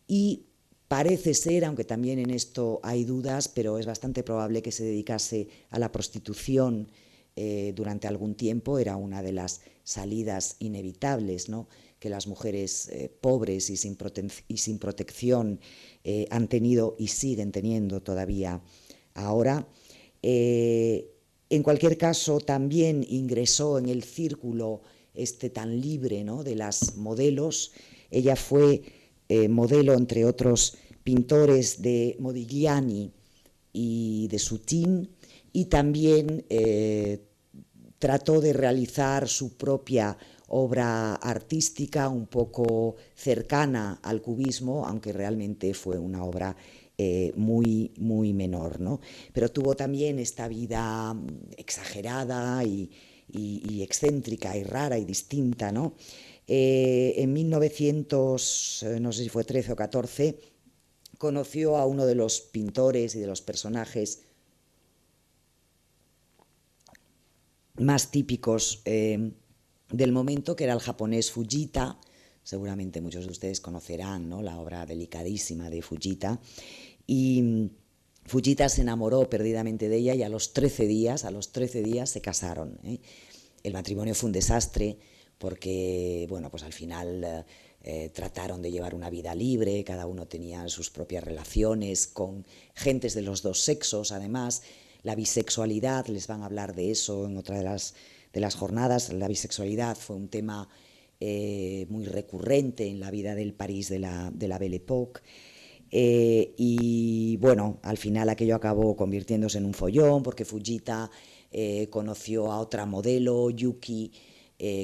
y parece ser, aunque también en esto hay dudas, pero es bastante probable que se dedicase a la prostitución durante algún tiempo. Era una de las salidas inevitables, ¿no?, que las mujeres pobres y sin protección han tenido y siguen teniendo todavía ahora. En cualquier caso, también ingresó en el círculo tan libre, ¿no?, de las modelos. Ella fue modelo, entre otros pintores, de Modigliani y de Soutine, y también trató de realizar su propia obra artística un poco cercana al cubismo, aunque realmente fue una obra muy, muy menor, ¿no? Pero tuvo también esta vida exagerada y excéntrica y rara y distinta, ¿no? En 1900, no sé si fue 13 o 14, conoció a uno de los pintores y de los personajes más típicos del momento, que era el japonés Fujita. Seguramente muchos de ustedes conocerán, ¿no?, la obra delicadísima de Fujita. Y Fujita se enamoró perdidamente de ella, y a los 13 días se casaron. El matrimonio fue un desastre porque, pues al final trataron de llevar una vida libre, cada uno tenía sus propias relaciones con gentes de los dos sexos. Además, la bisexualidad, les van a hablar de eso en otra de las jornadas. La bisexualidad fue un tema muy recurrente en la vida del París de la Belle Époque. Y al final aquello acabó convirtiéndose en un follón, porque Fujita conoció a otra modelo, Yuki,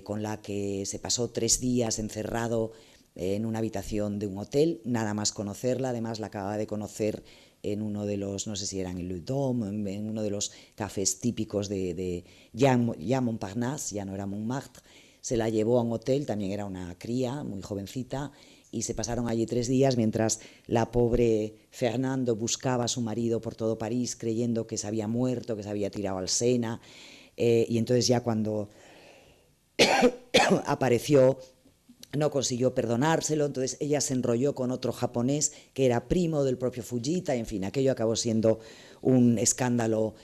con la que se pasó 3 días encerrado en una habitación de un hotel, nada más conocerla. Además, la acababa de conocer en uno de los, no sé si eran en Le Dôme, en uno de los cafés típicos de ya Montparnasse, ya no era Montmartre. Se la llevó a un hotel, también era una cría, muy jovencita, y se pasaron allí 3 días mientras la pobre Fernando buscaba a su marido por todo París, creyendo que se había muerto, que se había tirado al Sena. Y entonces, ya cuando apareció, no consiguió perdonárselo, entonces ella se enrolló con otro japonés que era primo del propio Fujita, y en fin, aquello acabó siendo un escándalo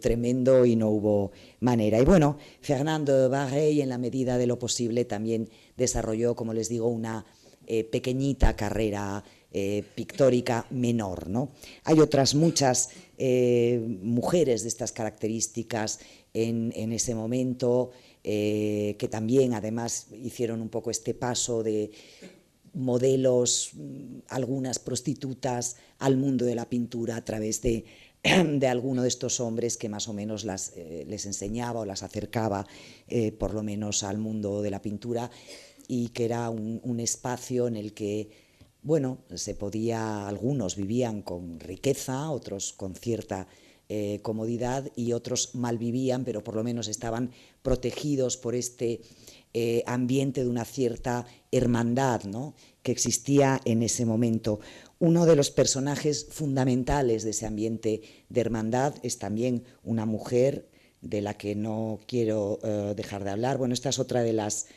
tremendo y no hubo manera. Y bueno, Fernando Barrey, en la medida de lo posible, también desarrolló, como les digo, una pequeñita carrera pictórica menor, ¿no? Hay otras muchas mujeres de estas características en ese momento, que también además hicieron un poco este paso de modelos, algunas prostitutas, al mundo de la pintura a través de alguno de estos hombres que más o menos les enseñaba o las acercaba por lo menos al mundo de la pintura, y que era un espacio en el que, bueno, algunos vivían con riqueza, otros con cierta comodidad, y otros mal vivían, pero por lo menos estaban protegidos por este ambiente de una cierta hermandad, ¿no?, que existía en ese momento. Uno de los personajes fundamentales de ese ambiente de hermandad es también una mujer de la que no quiero dejar de hablar. Bueno, esta es otra de las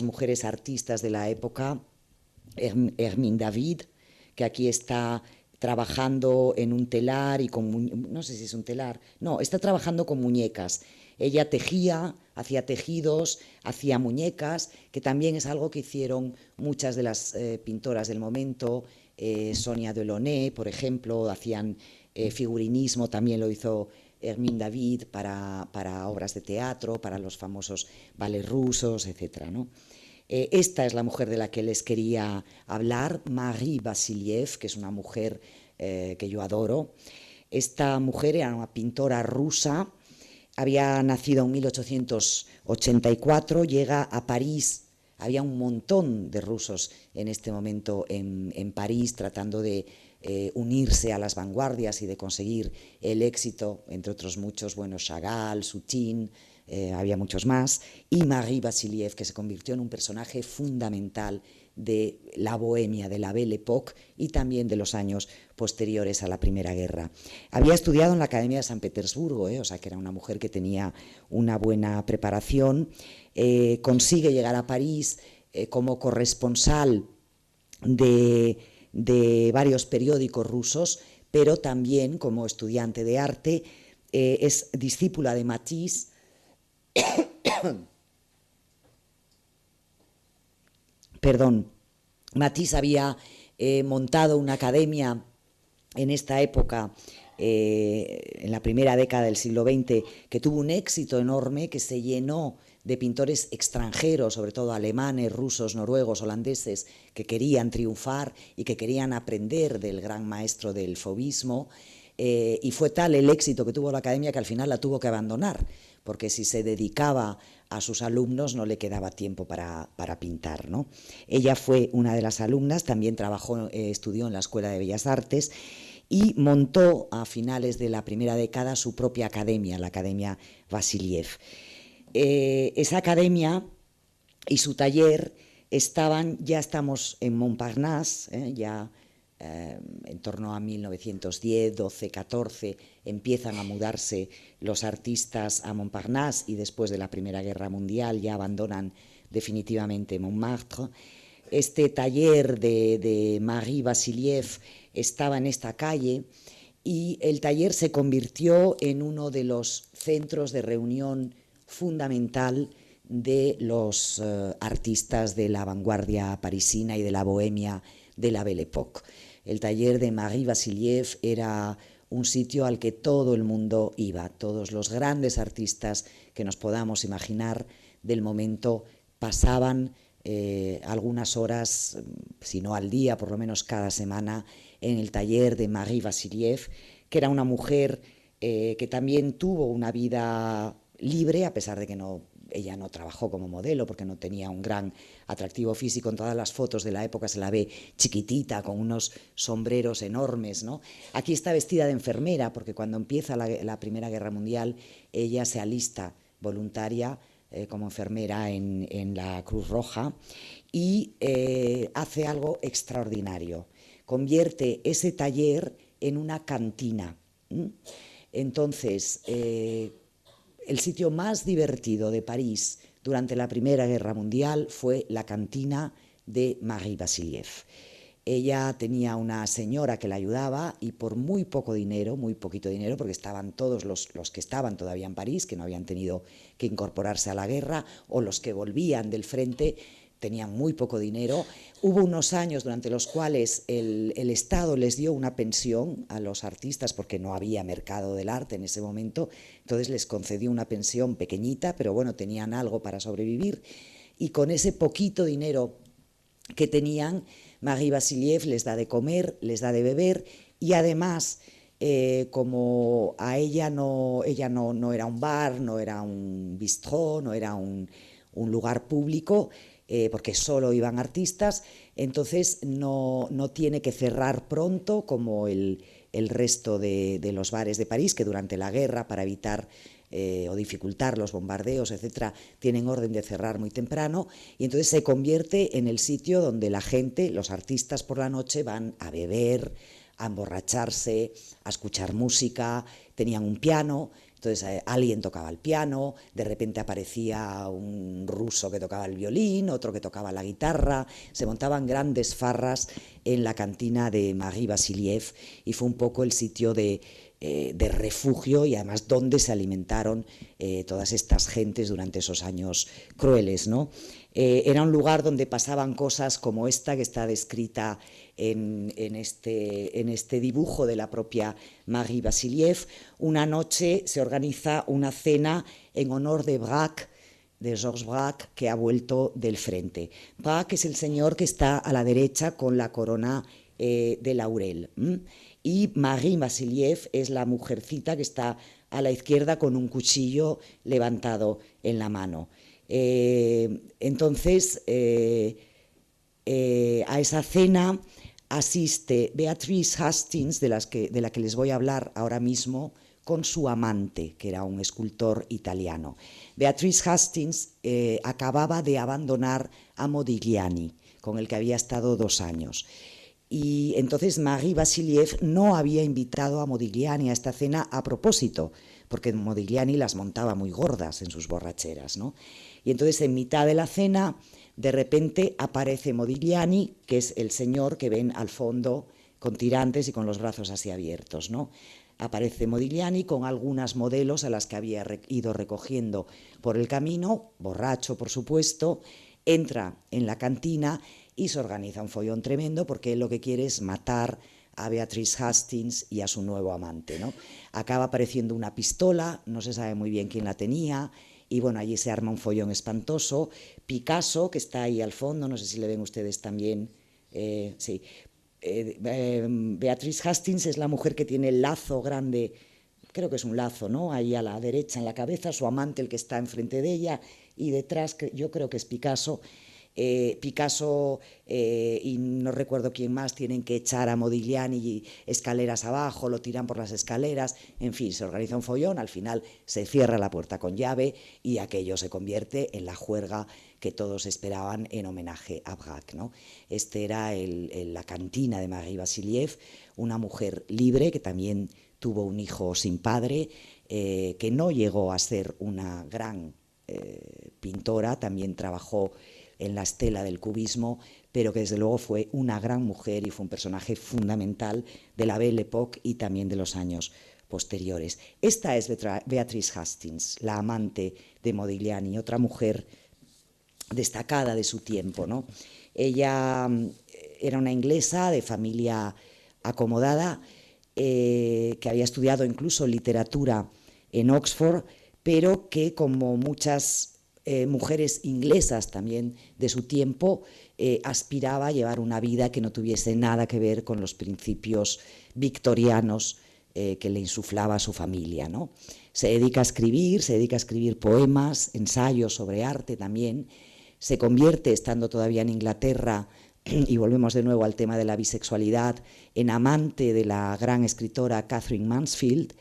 mujeres artistas de la época, Hermine David, que aquí está trabajando en un telar y no sé si es un telar, no, está trabajando con muñecas. Ella tejía, hacía tejidos, hacía muñecas, que también es algo que hicieron muchas de las pintoras del momento. Sonia Delaunay, por ejemplo, hacían figurinismo, también lo hizo Hermine David para obras de teatro, para los famosos ballets rusos, etc., ¿no? Esta es la mujer de la que les quería hablar, Marie Vassiliev, que es una mujer que yo adoro. Esta mujer era una pintora rusa, había nacido en 1884, llega a París. Había un montón de rusos en este momento en París tratando de unirse a las vanguardias y de conseguir el éxito, entre otros muchos, bueno, Chagall, Soutine, había muchos más, y Marie Vassiliev, que se convirtió en un personaje fundamental de la bohemia, de la Belle Époque, y también de los años posteriores a la Primera Guerra. Había estudiado en la Academia de San Petersburgo, o sea que era una mujer que tenía una buena preparación. Consigue llegar a París como corresponsal de varios periódicos rusos, pero también como estudiante de arte. Es discípula de Matisse. Perdón, Matisse había montado una academia en esta época, en la primera década del siglo XX, que tuvo un éxito enorme, que se llenó de pintores extranjeros, sobre todo alemanes, rusos, noruegos, holandeses, que querían triunfar y que querían aprender del gran maestro del fauvismo. Y fue tal el éxito que tuvo la academia que al final la tuvo que abandonar, porque si se dedicaba a sus alumnos no le quedaba tiempo para pintar, ¿no? Ella fue una de las alumnas, también estudió en la Escuela de Bellas Artes y montó a finales de la primera década su propia academia, la Academia Vassiliev. Esa academia y su taller ya estamos en Montparnasse, en torno a 1910, 12, 14, empiezan a mudarse los artistas a Montparnasse, y después de la Primera Guerra Mundial ya abandonan definitivamente Montmartre. Este taller de Marie Vassiliev estaba en esta calle, y el taller se convirtió en uno de los centros de reunión fundamental de los artistas de la vanguardia parisina y de la bohemia de la Belle Époque. El taller de Marie Vassiliev era un sitio al que todo el mundo iba. Todos los grandes artistas que nos podamos imaginar del momento pasaban algunas horas, si no al día, por lo menos cada semana, en el taller de Marie Vassiliev, que era una mujer que también tuvo una vida libre, a pesar de que ella no trabajó como modelo porque no tenía un gran atractivo físico. En todas las fotos de la época se la ve chiquitita, con unos sombreros enormes, ¿no? Aquí está vestida de enfermera, porque cuando empieza la Primera Guerra Mundial ella se alista voluntaria como enfermera en la Cruz Roja, y hace algo extraordinario. Convierte ese taller en una cantina. Entonces, el sitio más divertido de París durante la Primera Guerra Mundial fue la cantina de Marie Vassiliev. Ella tenía una señora que la ayudaba y por muy poco dinero, muy poquito dinero, porque estaban todos los que estaban todavía en París, que no habían tenido que incorporarse a la guerra, o los que volvían del frente, tenían muy poco dinero. Hubo unos años durante los cuales el Estado les dio una pensión a los artistas porque no había mercado del arte en ese momento, entonces les concedió una pensión pequeñita, pero bueno, tenían algo para sobrevivir y con ese poquito dinero que tenían, Marie Vassiliev les da de comer, les da de beber y además, como a ella no era un bar, no era un bistró, no era un lugar público, porque solo iban artistas, entonces no tiene que cerrar pronto como el resto de los bares de París, que durante la guerra, para evitar o dificultar los bombardeos, etcétera, tienen orden de cerrar muy temprano, y entonces se convierte en el sitio donde la gente, los artistas por la noche, van a beber, a emborracharse, a escuchar música, tenían un piano, entonces alguien tocaba el piano, de repente aparecía un ruso que tocaba el violín, otro que tocaba la guitarra, se montaban grandes farras en la cantina de Marie Vassiliev y fue un poco el sitio de refugio y además donde se alimentaron todas estas gentes durante esos años crueles, ¿no? Era un lugar donde pasaban cosas como esta que está descrita en este dibujo de la propia Marie Vassiliev. Una noche se organiza una cena en honor de Braque, de Georges Braque, que ha vuelto del frente. Braque es el señor que está a la derecha con la corona de laurel. Y Marie Vassiliev es la mujercita que está a la izquierda con un cuchillo levantado en la mano. Entonces, a esa cena asiste Beatrice Hastings, de la que les voy a hablar ahora mismo, con su amante, que era un escultor italiano. Beatrice Hastings acababa de abandonar a Modigliani, con el que había estado 2 años. Y entonces Marie Vassiliev no había invitado a Modigliani a esta cena a propósito, porque Modigliani las montaba muy gordas en sus borracheras, ¿no? Y entonces en mitad de la cena, de repente aparece Modigliani, que es el señor que ven al fondo con tirantes y con los brazos así abiertos, ¿no? Aparece Modigliani con algunas modelos a las que había ido recogiendo por el camino, borracho por supuesto, entra en la cantina y se organiza un follón tremendo porque él lo que quiere es matar a Beatrice Hastings y a su nuevo amante, ¿no? Acaba apareciendo una pistola, no se sabe muy bien quién la tenía, y bueno, allí se arma un follón espantoso. Picasso, que está ahí al fondo, no sé si le ven ustedes también, sí. Beatrice Hastings es la mujer que tiene el lazo grande, creo que es un lazo, ¿no? Ahí a la derecha en la cabeza, su amante el que está enfrente de ella, y detrás yo creo que es Picasso. Picasso y no recuerdo quién más tienen que echar a Modigliani escaleras abajo, lo tiran por las escaleras, en fin, se organiza un follón, al final se cierra la puerta con llave y aquello se convierte en la juerga que todos esperaban en homenaje a Braque, ¿no? Este era la cantina de Marie Vassiliev, una mujer libre que también tuvo un hijo sin padre, que no llegó a ser una gran pintora, también trabajó en la estela del cubismo, pero que desde luego fue una gran mujer y fue un personaje fundamental de la Belle Époque y también de los años posteriores. Esta es Beatrice Hastings, la amante de Modigliani, otra mujer destacada de su tiempo, ¿no? Ella era una inglesa de familia acomodada, que había estudiado incluso literatura en Oxford, pero que, como muchas mujeres inglesas también de su tiempo, aspiraba a llevar una vida que no tuviese nada que ver con los principios victorianos que le insuflaba a su familia, ¿no? Se dedica a escribir poemas, ensayos sobre arte también. Se convierte, estando todavía en Inglaterra, y volvemos de nuevo al tema de la bisexualidad, en amante de la gran escritora Catherine Mansfield,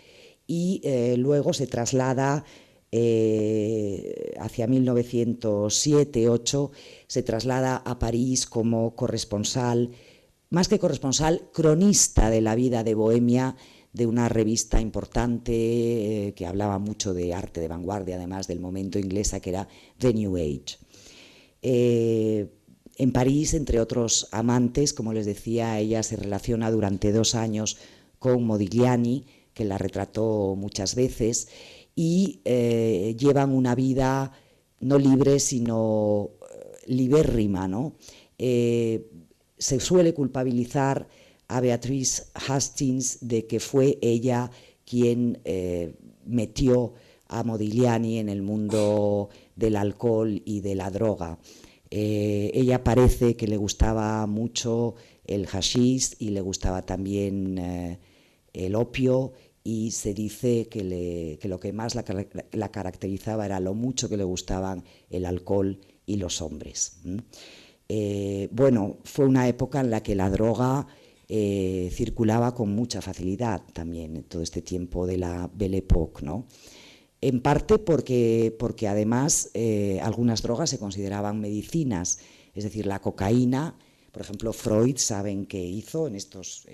y luego se traslada hacia 1907-8, se traslada a París como corresponsal, más que corresponsal, cronista de la vida de Bohemia de una revista importante que hablaba mucho de arte de vanguardia, además del momento inglesa, que era The New Age. En París, entre otros amantes, como les decía, ella se relaciona durante 2 años con Modigliani, que la retrató muchas veces, y llevan una vida no libre, sino libérrima, ¿no? Se suele culpabilizar a Beatrice Hastings de que fue ella quien metió a Modigliani en el mundo del alcohol y de la droga. Ella parece que le gustaba mucho el hashish y le gustaba también el opio, y se dice que lo que más la caracterizaba era lo mucho que le gustaban el alcohol y los hombres. Bueno, fue una época en la que la droga circulaba con mucha facilidad también, en todo este tiempo de la Belle Époque, ¿no? En parte porque además algunas drogas se consideraban medicinas, es decir, la cocaína. Por ejemplo, Freud, saben que hizo en estos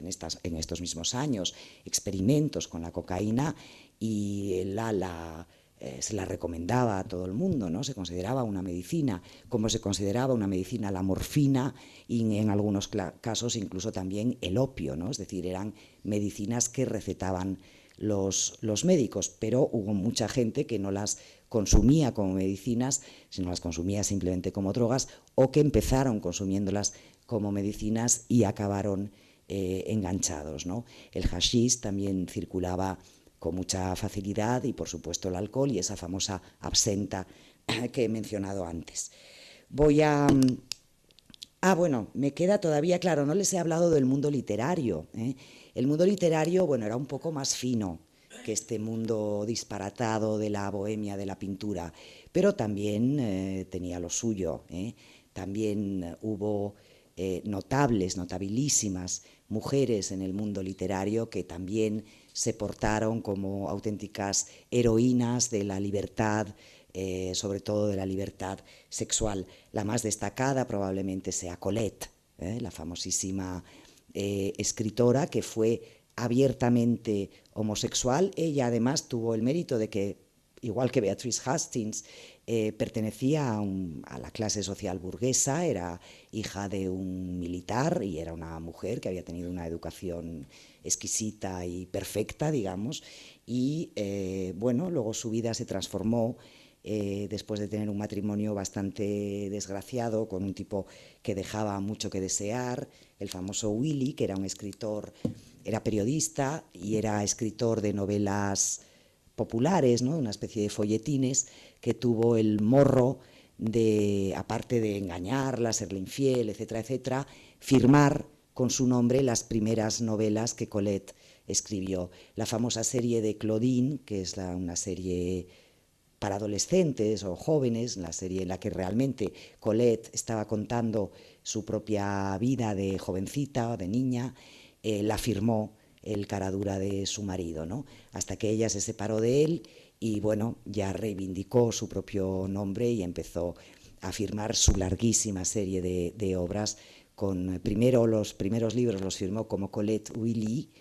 mismos años experimentos con la cocaína y se la recomendaba a todo el mundo, ¿no? Se consideraba una medicina, como se consideraba una medicina la morfina y en algunos casos incluso también el opio, ¿no? Es decir, eran medicinas que recetaban los médicos, pero hubo mucha gente que no las consumía como medicinas, sino las consumía simplemente como drogas, o que empezaron consumiéndolas como medicinas y acabaron enganchados, ¿no? El hashish también circulaba con mucha facilidad, y por supuesto el alcohol y esa famosa absenta que he mencionado antes. Bueno, me queda todavía, claro, no les he hablado del mundo literario. El mundo literario, bueno, era un poco más fino que este mundo disparatado de la bohemia, de la pintura, pero también tenía lo suyo. También hubo notabilísimas mujeres en el mundo literario que también se portaron como auténticas heroínas de la libertad, sobre todo de la libertad sexual. La más destacada probablemente sea Colette, la famosísima escritora que fue abiertamente homosexual. Ella además tuvo el mérito de que, igual que Beatrice Hastings, pertenecía a la clase social burguesa, era hija de un militar y era una mujer que había tenido una educación exquisita y perfecta, digamos, y bueno, luego su vida se transformó después de tener un matrimonio bastante desgraciado con un tipo que dejaba mucho que desear, el famoso Willy, que era un escritor, era periodista y era escritor de novelas populares, ¿no? Una especie de folletines, que tuvo el morro de, aparte de engañarla, serle infiel, etcétera, etcétera, firmar con su nombre las primeras novelas que Colette escribió. La famosa serie de Claudine, que es una serie para adolescentes o jóvenes, la serie en la que realmente Colette estaba contando su propia vida de jovencita o de niña, la firmó el caradura de su marido, ¿no? Hasta que ella se separó de él y, bueno, ya reivindicó su propio nombre y empezó a firmar su larguísima serie de obras. Los primeros libros los firmó como Colette Willy,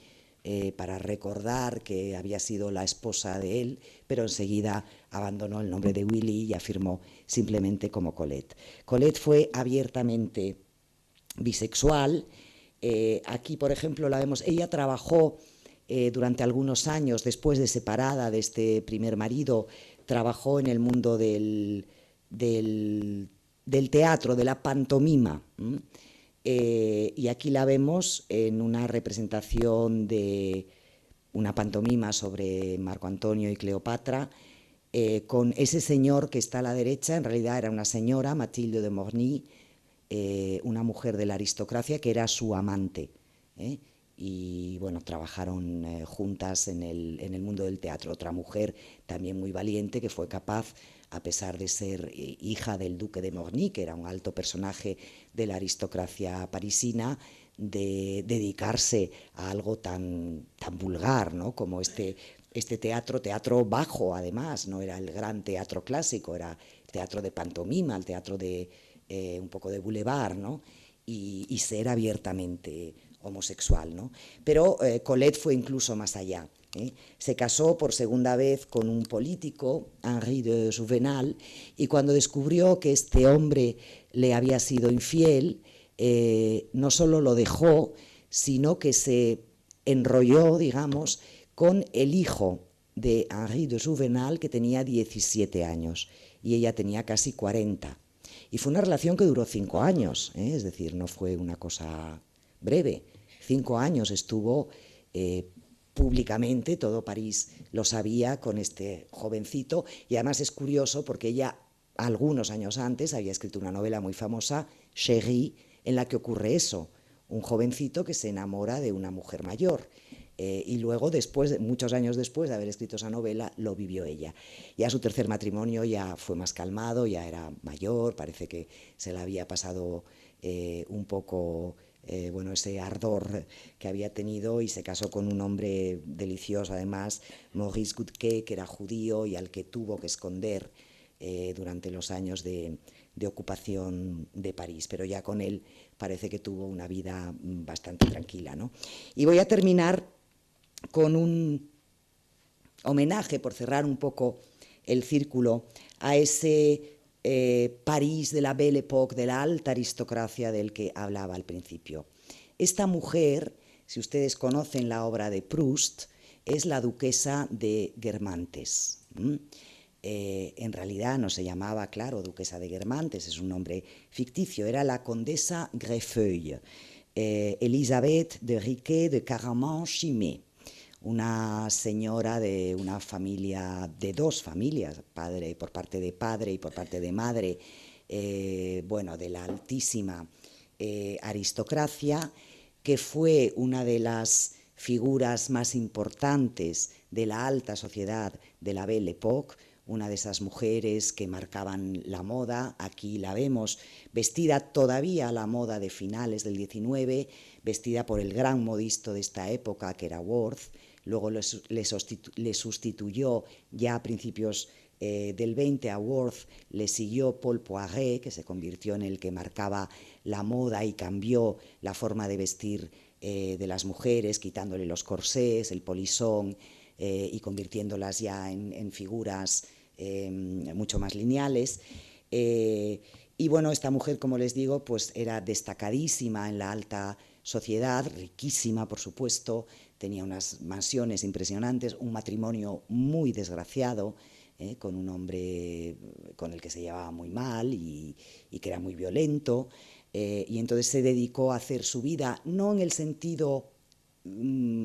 para recordar que había sido la esposa de él, pero enseguida abandonó el nombre de Willy y afirmó simplemente como Colette. Colette fue abiertamente bisexual. Aquí, por ejemplo, la vemos, ella trabajó durante algunos años, después de separada de este primer marido, trabajó en el mundo del teatro, de la pantomima. Y aquí la vemos en una representación de una pantomima sobre Marco Antonio y Cleopatra, con ese señor que está a la derecha. En realidad era una señora, Mathilde de Morny, una mujer de la aristocracia que era su amante, y bueno, trabajaron juntas en el mundo del teatro. Otra mujer también muy valiente que fue capaz, a pesar de ser hija del duque de Morny, que era un alto personaje de la aristocracia parisina, de dedicarse a algo tan vulgar, ¿no? Como este teatro bajo. Además, no era el gran teatro clásico, era teatro de pantomima, el teatro de un poco de boulevard, ¿no? Y ser abiertamente homosexual, ¿no? Pero Colette fue incluso más allá. Se casó por segunda vez con un político, Henri de Jouvenal, y cuando descubrió que este hombre le había sido infiel, no solo lo dejó, sino que se enrolló, digamos, con el hijo de Henri de Jouvenal, que tenía 17 años, y ella tenía casi 40. Y fue una relación que duró 5 años, es decir, no fue una cosa breve. 5 años estuvo públicamente, todo París lo sabía, con este jovencito, y además es curioso porque ella, algunos años antes, había escrito una novela muy famosa, Chérie, en la que ocurre eso, un jovencito que se enamora de una mujer mayor. Y luego, después, muchos años después de haber escrito esa novela, lo vivió ella. Ya su tercer matrimonio ya fue más calmado, ya era mayor, parece que se la había pasado un poco, bueno, ese ardor que había tenido, y se casó con un hombre delicioso, además, Maurice Goudquet, que era judío y al que tuvo que esconder durante los años de ocupación de París, pero ya con él parece que tuvo una vida bastante tranquila, ¿no? Y voy a terminar con un homenaje, por cerrar un poco el círculo, a ese París de la Belle Époque, de la alta aristocracia del que hablaba al principio. Esta mujer, si ustedes conocen la obra de Proust, es la duquesa de Guermantes. En realidad no se llamaba, claro, duquesa de Guermantes, es un nombre ficticio, era la condesa Greffeuil, Elisabeth de Riquet de Caraman-Chimay, una señora de una familia, de dos familias, padre, por parte de padre y por parte de madre, bueno, de la altísima aristocracia, que fue una de las figuras más importantes de la alta sociedad de la Belle Époque, una de esas mujeres que marcaban la moda. Aquí la vemos vestida todavía a la moda de finales del 19, vestida por el gran modisto de esta época, que era Worth. Luego le sustituyó ya a principios del 20 a Worth, le siguió Paul Poiret, que se convirtió en el que marcaba la moda y cambió la forma de vestir de las mujeres, quitándole los corsés, el polisón, y convirtiéndolas ya en figuras mucho más lineales. Y bueno, esta mujer, como les digo, pues era destacadísima en la alta sociedad, riquísima, por supuesto, tenía unas mansiones impresionantes, un matrimonio muy desgraciado, con un hombre con el que se llevaba muy mal y que era muy violento, y entonces se dedicó a hacer su vida, no en el sentido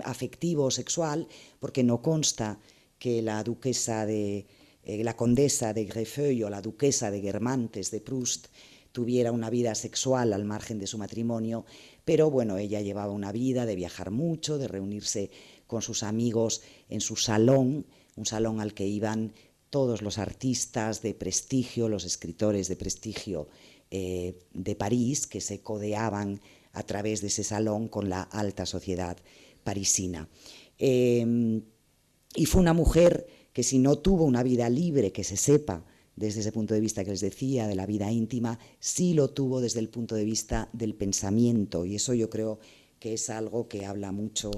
afectivo o sexual, porque no consta que la duquesa de la condesa de Greffeuil o la duquesa de Guermantes de Proust tuviera una vida sexual al margen de su matrimonio, pero bueno, ella llevaba una vida de viajar mucho, de reunirse con sus amigos en su salón, un salón al que iban todos los artistas de prestigio, los escritores de prestigio de París, que se codeaban a través de ese salón con la alta sociedad parisina. Y fue una mujer que, si no tuvo una vida libre, que se sepa, desde ese punto de vista que les decía, de la vida íntima, sí lo tuvo desde el punto de vista del pensamiento, y eso yo creo que es algo que habla mucho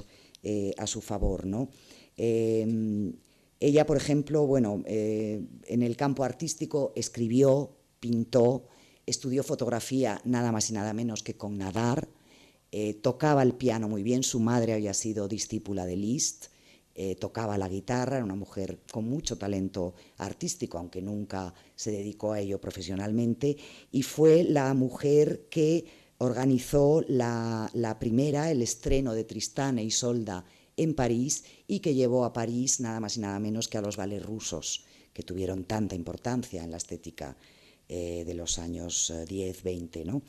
a su favor, ¿no? Ella, por ejemplo, bueno, en el campo artístico escribió, pintó, estudió fotografía nada más y nada menos que con Nadar, tocaba el piano muy bien, su madre había sido discípula de Liszt, tocaba la guitarra, era una mujer con mucho talento artístico, aunque nunca se dedicó a ello profesionalmente, y fue la mujer que organizó la primera, el estreno de Tristán e Isolda en París, y que llevó a París nada más y nada menos que a los ballets rusos, que tuvieron tanta importancia en la estética de los años 10, 20, ¿no?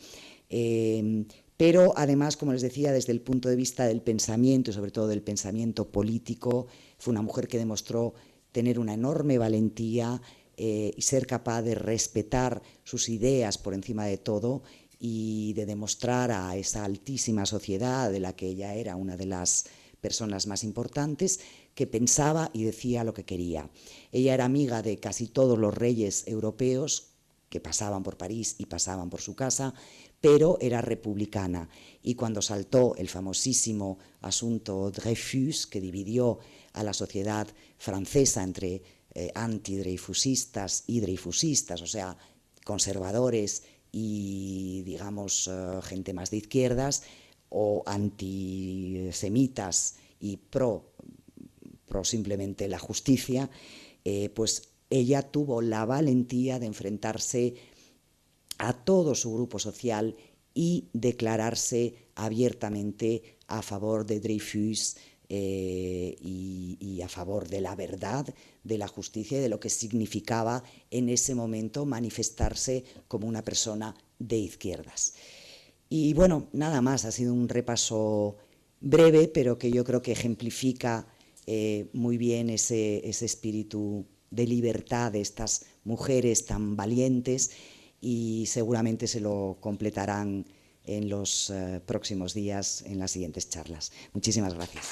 Pero además, como les decía, desde el punto de vista del pensamiento y sobre todo del pensamiento político, fue una mujer que demostró tener una enorme valentía y ser capaz de respetar sus ideas por encima de todo y de demostrar a esa altísima sociedad de la que ella era una de las personas más importantes, que pensaba y decía lo que quería. Ella era amiga de casi todos los reyes europeos, que pasaban por París y pasaban por su casa, pero era republicana. Y cuando saltó el famosísimo asunto Dreyfus, que dividió a la sociedad francesa entre anti-dreyfusistas y dreyfusistas, o sea, conservadores y, digamos, gente más de izquierdas, o antisemitas y pro simplemente la justicia, pues ella tuvo la valentía de enfrentarse a todo su grupo social y declararse abiertamente a favor de Dreyfus y a favor de la verdad, de la justicia y de lo que significaba en ese momento manifestarse como una persona de izquierdas. Y bueno, nada más, ha sido un repaso breve, pero que yo creo que ejemplifica muy bien ese espíritu de libertad de estas mujeres tan valientes, y seguramente se lo completarán en los próximos días en las siguientes charlas. Muchísimas gracias.